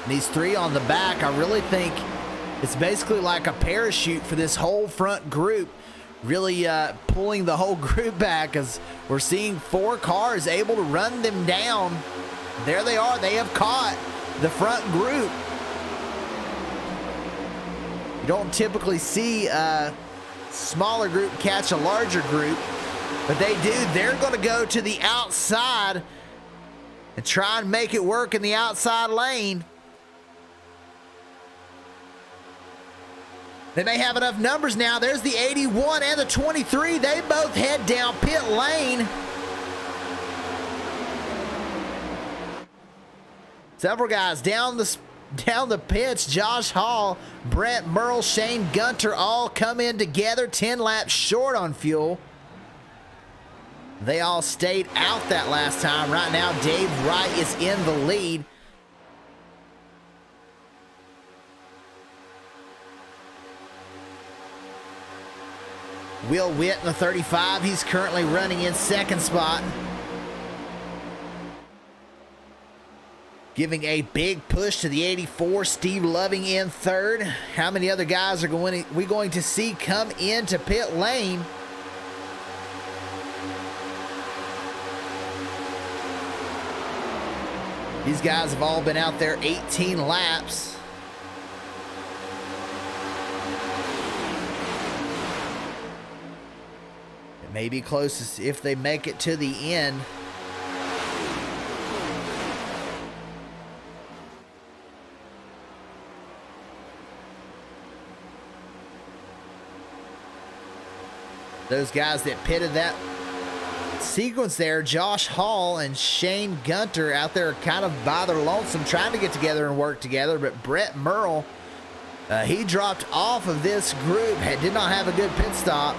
These three on the back, I really think it's basically like a parachute for this whole front group, really pulling the whole group back, as we're seeing four cars able to run them down. There they are. They have caught the front group. You don't typically see a smaller group catch a larger group, but they do. They're going to go to the outside and try and make it work in the outside lane. They may have enough numbers now. There's the 81 and the 23. They both head down pit lane. Several guys down the pits. Josh Hall, Brett Merle, Shane Gunter all come in together. 10 laps short on fuel. They all stayed out that last time. Right now, Dave Wright is in the lead. Will Witt in the 35. He's currently running in second spot. Giving a big push to the 84. Steve Loving in third. How many other guys are we going to see come into pit lane? These guys have all been out there 18 laps. Maybe closest if they make it to the end. Those guys that pitted that sequence there, Josh Hall and Shane Gunter out there kind of by their lonesome trying to get together and work together, but Brett Merle, he dropped off of this group, did not have a good pit stop.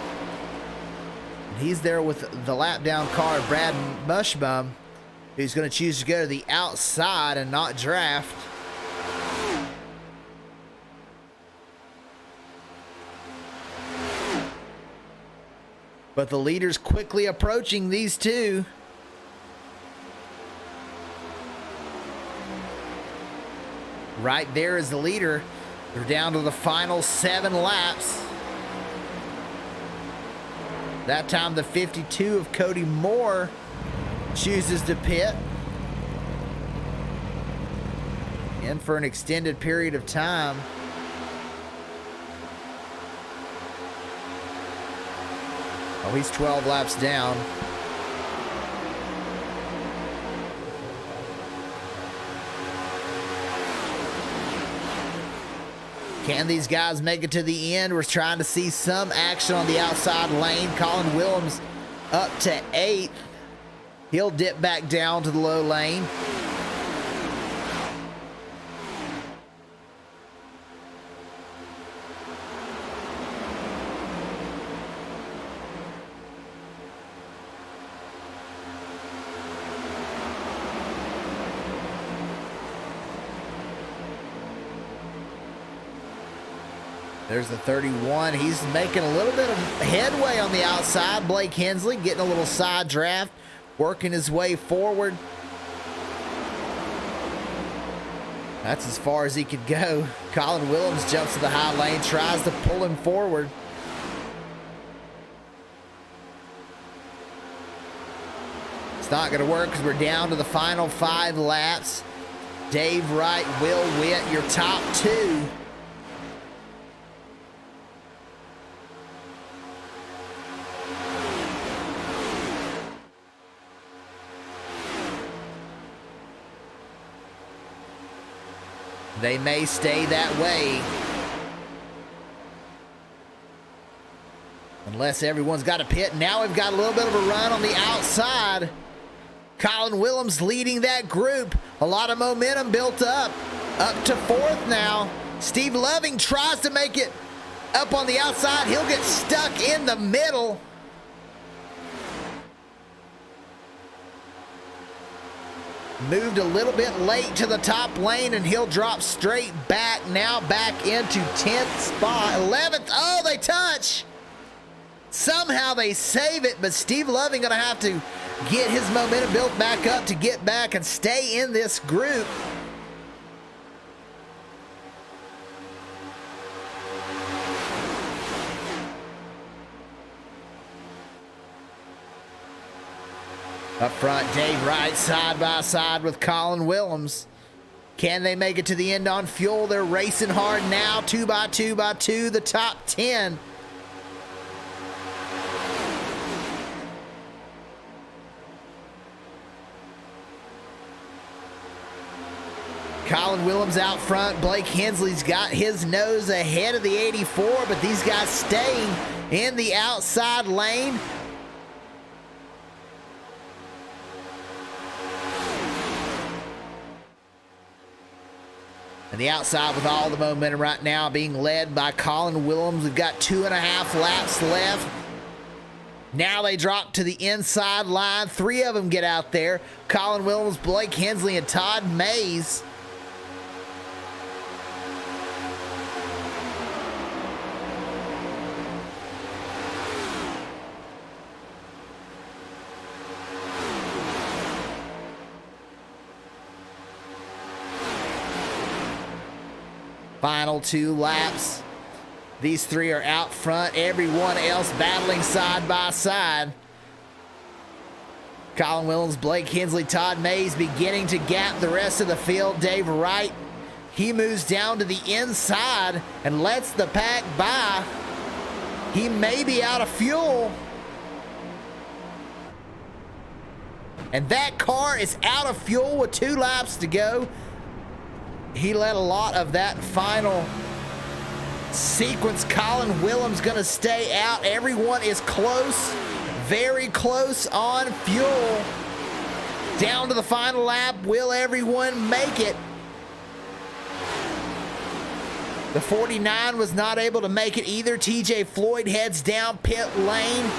He's there with the lap down car, Brad Mushbum, who's going to choose to go to the outside and not draft. But the leader's quickly approaching these two. Right there is the leader. They're down to the final 7 laps. That time the 52 of Cody Moore chooses to pit. In for an extended period of time. Oh, he's 12 laps down. Can these guys make it to the end? We're trying to see some action on the outside lane. Colin Willems up to 8th. He'll dip back down to the low lane. There's the 31. He's making a little bit of headway on the outside. Blake Hensley getting a little side draft, working his way forward. That's as far as he could go. Colin Willems jumps to the high lane, tries to pull him forward. It's not going to work because we're down to the final 5 laps. Dave Wright, Will Witt, your top 2. They may stay that way. Unless everyone's got a pit. Now we've got a little bit of a run on the outside. Colin Willems leading that group. A lot of momentum built up. Up to 4th now. Steve Loving tries to make it up on the outside. He'll get stuck in the middle. Moved a little bit late to the top lane, and he'll drop straight back. Now back into 10th spot. 11th. Oh, they touch. Somehow they save it, but Steve Loving going to have to get his momentum built back up to get back and stay in this group. Up front, Dave Wright side by side with Colin Willems. Can they make it to the end on fuel? They're racing hard now, 2 by 2 by 2, the top 10. Colin Willems out front. Blake Hensley's got his nose ahead of the 84, but these guys staying in the outside lane. And the outside with all the momentum right now being led by Colin Willems. We've got 2.5 laps left. Now they drop to the inside line. 3 of them get out there. Colin Willems, Blake Hensley, and Todd Mays. Final 2 laps. These 3 are out front. Everyone else battling side by side. Colin Willems, Blake Hensley, Todd Mays beginning to gap the rest of the field. Dave Wright, he moves down to the inside and lets the pack by. He may be out of fuel. And that car is out of fuel with 2 laps to go. He let a lot of that final sequence. Colin Willems going to stay out. Everyone is close, very close on fuel. Down to the final lap. Will everyone make it? The 49 was not able to make it either. TJ Floyd heads down pit lane.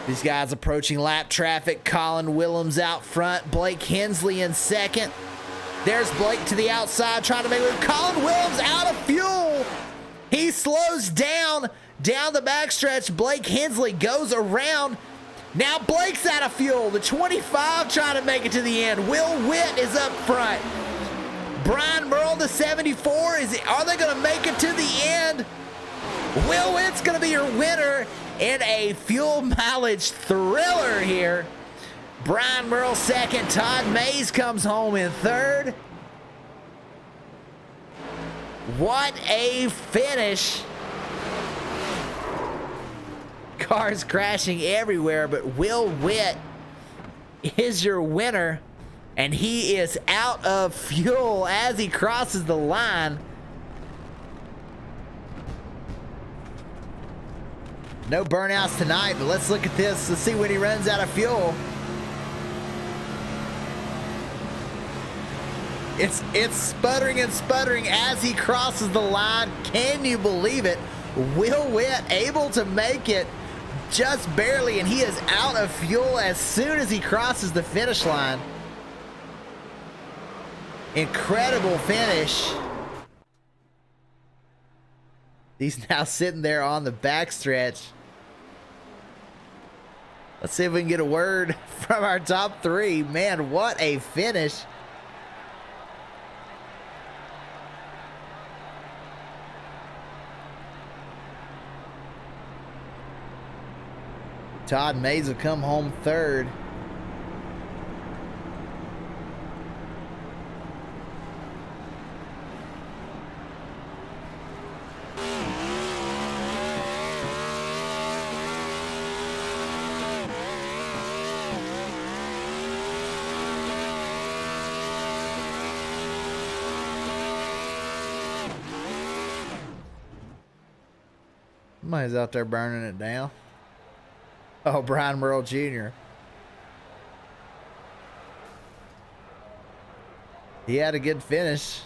These guys approaching lap traffic. Colin Willems out front. Blake Hensley in second. There's Blake to the outside trying to make it. Colin Willems out of fuel. He slows down the backstretch. Blake Hensley goes around. Now Blake's out of fuel. The 25 trying to make it to the end. Will Witt is up front. Brian Merle, the 74. Are they going to make it to the end? Will Witt's going to be your winner in a fuel mileage thriller here. Brian Merle second. Todd Mays comes home in third. What a finish. Cars crashing everywhere, but Will Witt is your winner, and he is out of fuel as he crosses the line. No burnouts tonight, but let's look at this. Let's see when he runs out of fuel. It's sputtering and sputtering as he crosses the line. Can you believe it? Will Witt able to make it just barely, and he is out of fuel as soon as he crosses the finish line. Incredible finish. He's now sitting there on the backstretch. Let's see if we can get a word from our top three. Man, what a finish. Todd Mays will come home third. Somebody's out there burning it down. Oh, Brian Merle Jr. He had a good finish.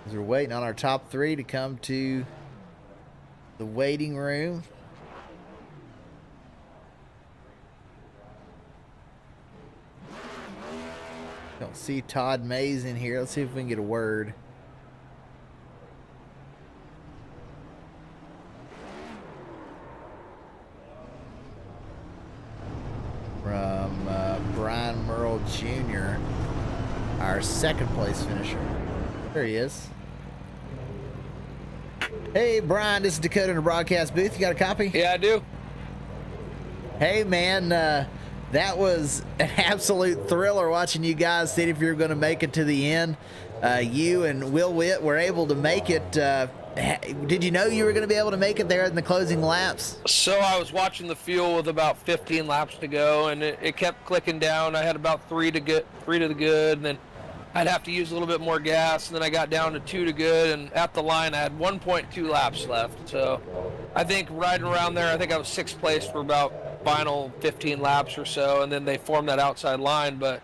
As we're waiting on our top three to come to the waiting room. Don't see Todd Mays in here. Let's see if we can get a word. From Brian Merle Jr., our second place finisher. There he is. Hey, Brian, this is Dakota in the broadcast booth. You got a copy? Yeah, I do. Hey, man, that was an absolute thriller watching you guys see if you're going to make it to the end. You and Will Witt were able to make it. Did you know you were going to be able to make it there in the closing laps? So I was watching the fuel with about 15 laps to go, and it kept clicking down. I had about three to the good, and then I'd have to use a little bit more gas, and then I got down to 2 to good, and at the line I had 1.2 laps left. So I think riding around there, I think I was 6th place for about final 15 laps or so, and then they formed that outside line. But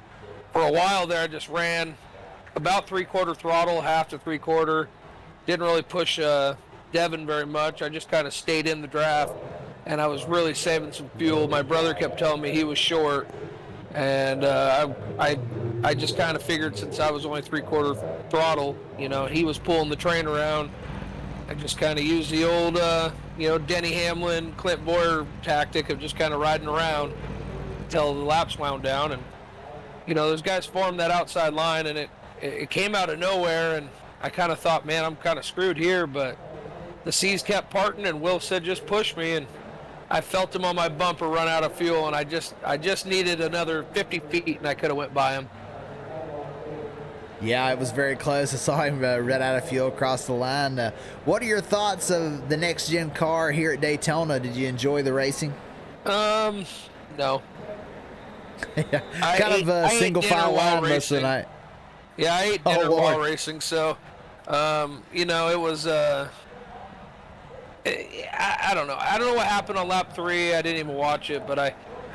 for a while there, I just ran about 3/4 throttle, half to 3/4. Didn't really push Devin very much. I just kind of stayed in the draft, and I was really saving some fuel. My brother kept telling me he was short, and I just kind of figured since I was only 3/4 throttle, you know, he was pulling the train around. I just kind of used the old, Denny Hamlin, Clint Boyer tactic of just kind of riding around until the laps wound down. And, those guys formed that outside line, and it came out of nowhere, and I kind of thought, man, I'm kind of screwed here, but the seas kept parting, and Will said, just push me, and I felt him on my bumper run out of fuel, and I just needed another 50 feet, and I could have went by him. Yeah, it was very close. I saw him run out of fuel across the line. What are your thoughts of the next-gen car here at Daytona? Did you enjoy the racing? No. Yeah, kind of a single-file line most of the night. Yeah, I ate dinner while racing, so, it was, I don't know. I don't know what happened on lap 3. I didn't even watch it, but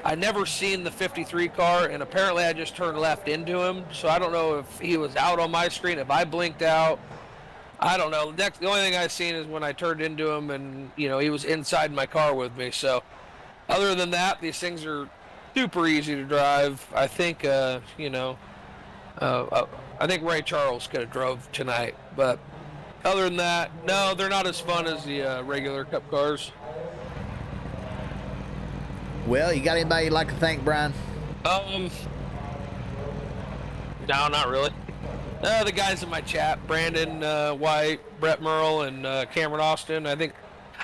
I never seen the 53 car, and apparently I just turned left into him, so I don't know if he was out on my screen, if I blinked out. I don't know. The only thing I've seen is when I turned into him, and, he was inside my car with me. So other than that, these things are super easy to drive. I think, I think Ray Charles could have drove tonight, but other than that, no, they're not as fun as the regular Cup cars. Well, you got anybody you'd like to thank, Brian? No, not really. The guys in my chat, Brandon White, Brett Merle, and Cameron Austin. I think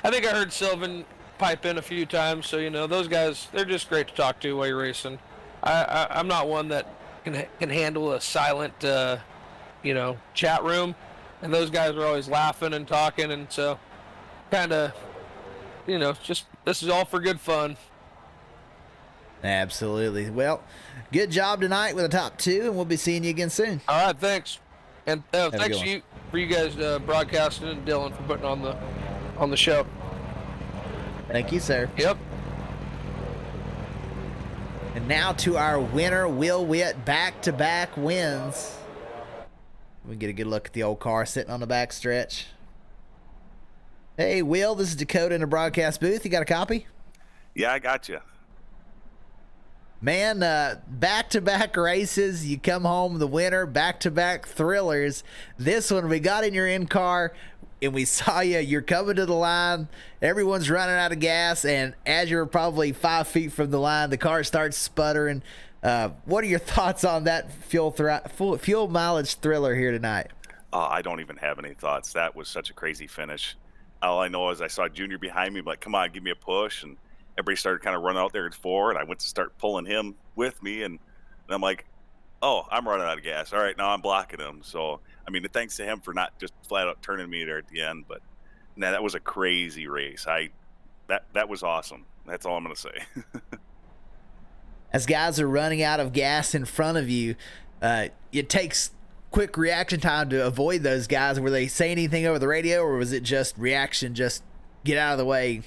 I heard Sylvan pipe in a few times, so those guys, they're just great to talk to while you're racing. I'm not one that can handle a silent chat room, and those guys are always laughing and talking, and so kind of just this is all for good fun. Absolutely. Well, good job tonight with the top 2, and we'll be seeing you again soon. All right, thanks, and thanks for you guys broadcasting, and Dylan for putting on the show. Thank you, sir. Yep. And now to our winner, Will Witt, back-to-back wins. We get a good look at the old car sitting on the back stretch. Hey, Will, this is Dakota in the broadcast booth. You got a copy? Yeah, I got you. Man, back-to-back races. You come home the winner, back-to-back thrillers. This one, we got in your in-car, and we saw you. You're coming to the line. Everyone's running out of gas, and as you're probably 5 feet from the line, the car starts sputtering. What are your thoughts on that fuel mileage thriller here tonight? I don't even have any thoughts. That was such a crazy finish. All I know is I saw Junior behind me, like, come on, give me a push. And everybody started kind of running out there at 4, and I went to start pulling him with me. And I'm like, oh, I'm running out of gas. All right, now I'm blocking him. So, I mean, thanks to him for not just flat out turning me there at the end. But man, that was a crazy race. That was awesome. That's all I'm going to say. As guys are running out of gas in front of you, it takes quick reaction time to avoid those guys. Were they saying anything over the radio, or was it just reaction, just get out of the way?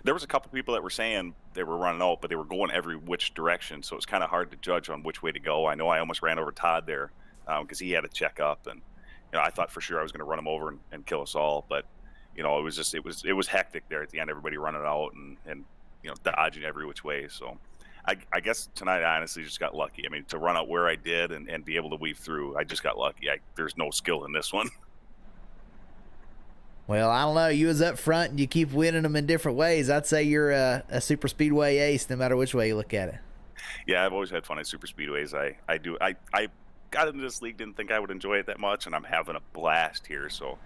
There was a couple people that were saying they were running out, but they were going every which direction, so it was kind of hard to judge on which way to go. I know I almost ran over Todd there because he had to check up, and I thought for sure I was going to run him over and kill us all. But it was hectic there at the end. Everybody running out and dodging every which way. So I guess tonight I honestly just got lucky. I mean, to run out where I did and be able to weave through, I just got lucky. There's no skill in this one. Well, I don't know. You was up front and you keep winning them in different ways. I'd say you're a super speedway ace no matter which way you look at it. Yeah, I've always had fun at super speedways. I got into this league, didn't think I would enjoy it that much, and I'm having a blast here. So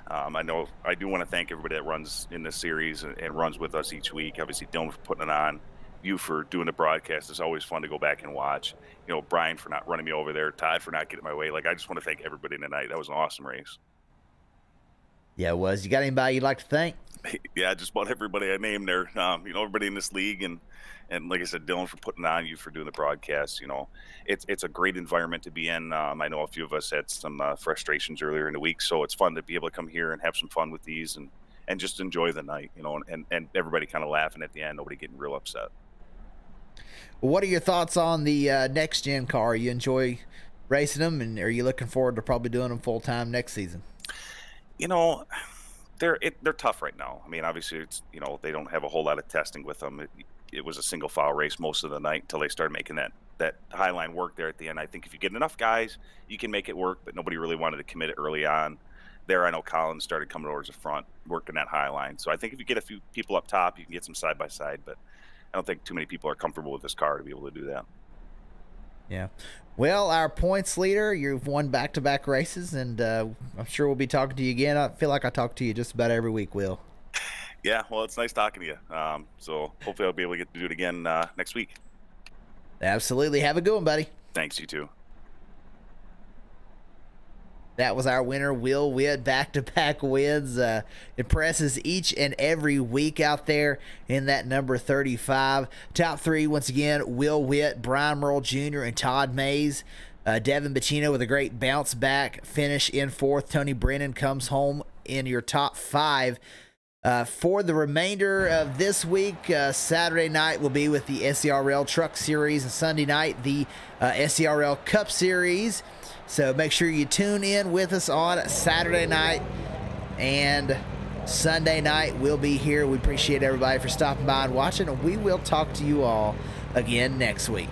I know I do want to thank everybody that runs in this series and runs with us each week. Obviously, Dylan for putting it on, you for doing the broadcast. It's always fun to go back and watch. Brian for not running me over there, Todd for not getting my way. Like, I just want to thank everybody tonight. That was an awesome race. Yeah, it was. You got anybody you'd like to thank? Yeah, just about everybody I named there. Everybody in this league, and like I said, Dylan for putting on, you for doing the broadcast. It's a great environment to be in. I know a few of us had some frustrations earlier in the week, so it's fun to be able to come here and have some fun with these and just enjoy the night. And everybody kind of laughing at the end, nobody getting real upset. Well, what are your thoughts on the next gen car? You enjoy racing them, and are you looking forward to probably doing them full time next season? They're tough right now. I mean, obviously, it's they don't have a whole lot of testing with them. It was a single file race most of the night until they started making that high line work there at the end. I think if you get enough guys, you can make it work, but nobody really wanted to commit it early on. There, I know Collins started coming towards the front, working that high line. So I think if you get a few people up top, you can get some side by side, but I don't think too many people are comfortable with this car to be able to do that. Yeah. Well, our points leader, you've won back-to-back races, and I'm sure we'll be talking to you again. I feel like I talk to you just about every week, Will. Yeah, well, it's nice talking to you. So hopefully I'll be able to get to do it again next week. Absolutely. Have a good one, buddy. Thanks, you too. That was our winner, Will Witt. Back-to-back wins. Impresses each and every week out there in that number 35. Top three, once again, Will Witt, Brian Merle Jr., and Todd Mays. Devin Bacino with a great bounce-back finish in fourth. Tony Brennan comes home in your top five. For the remainder of this week, Saturday night will be with the SERL Truck Series, and Sunday night, the SERL Cup Series. So make sure you tune in with us on Saturday night and Sunday night. We'll be here. We appreciate everybody for stopping by and watching, and we will talk to you all again next week.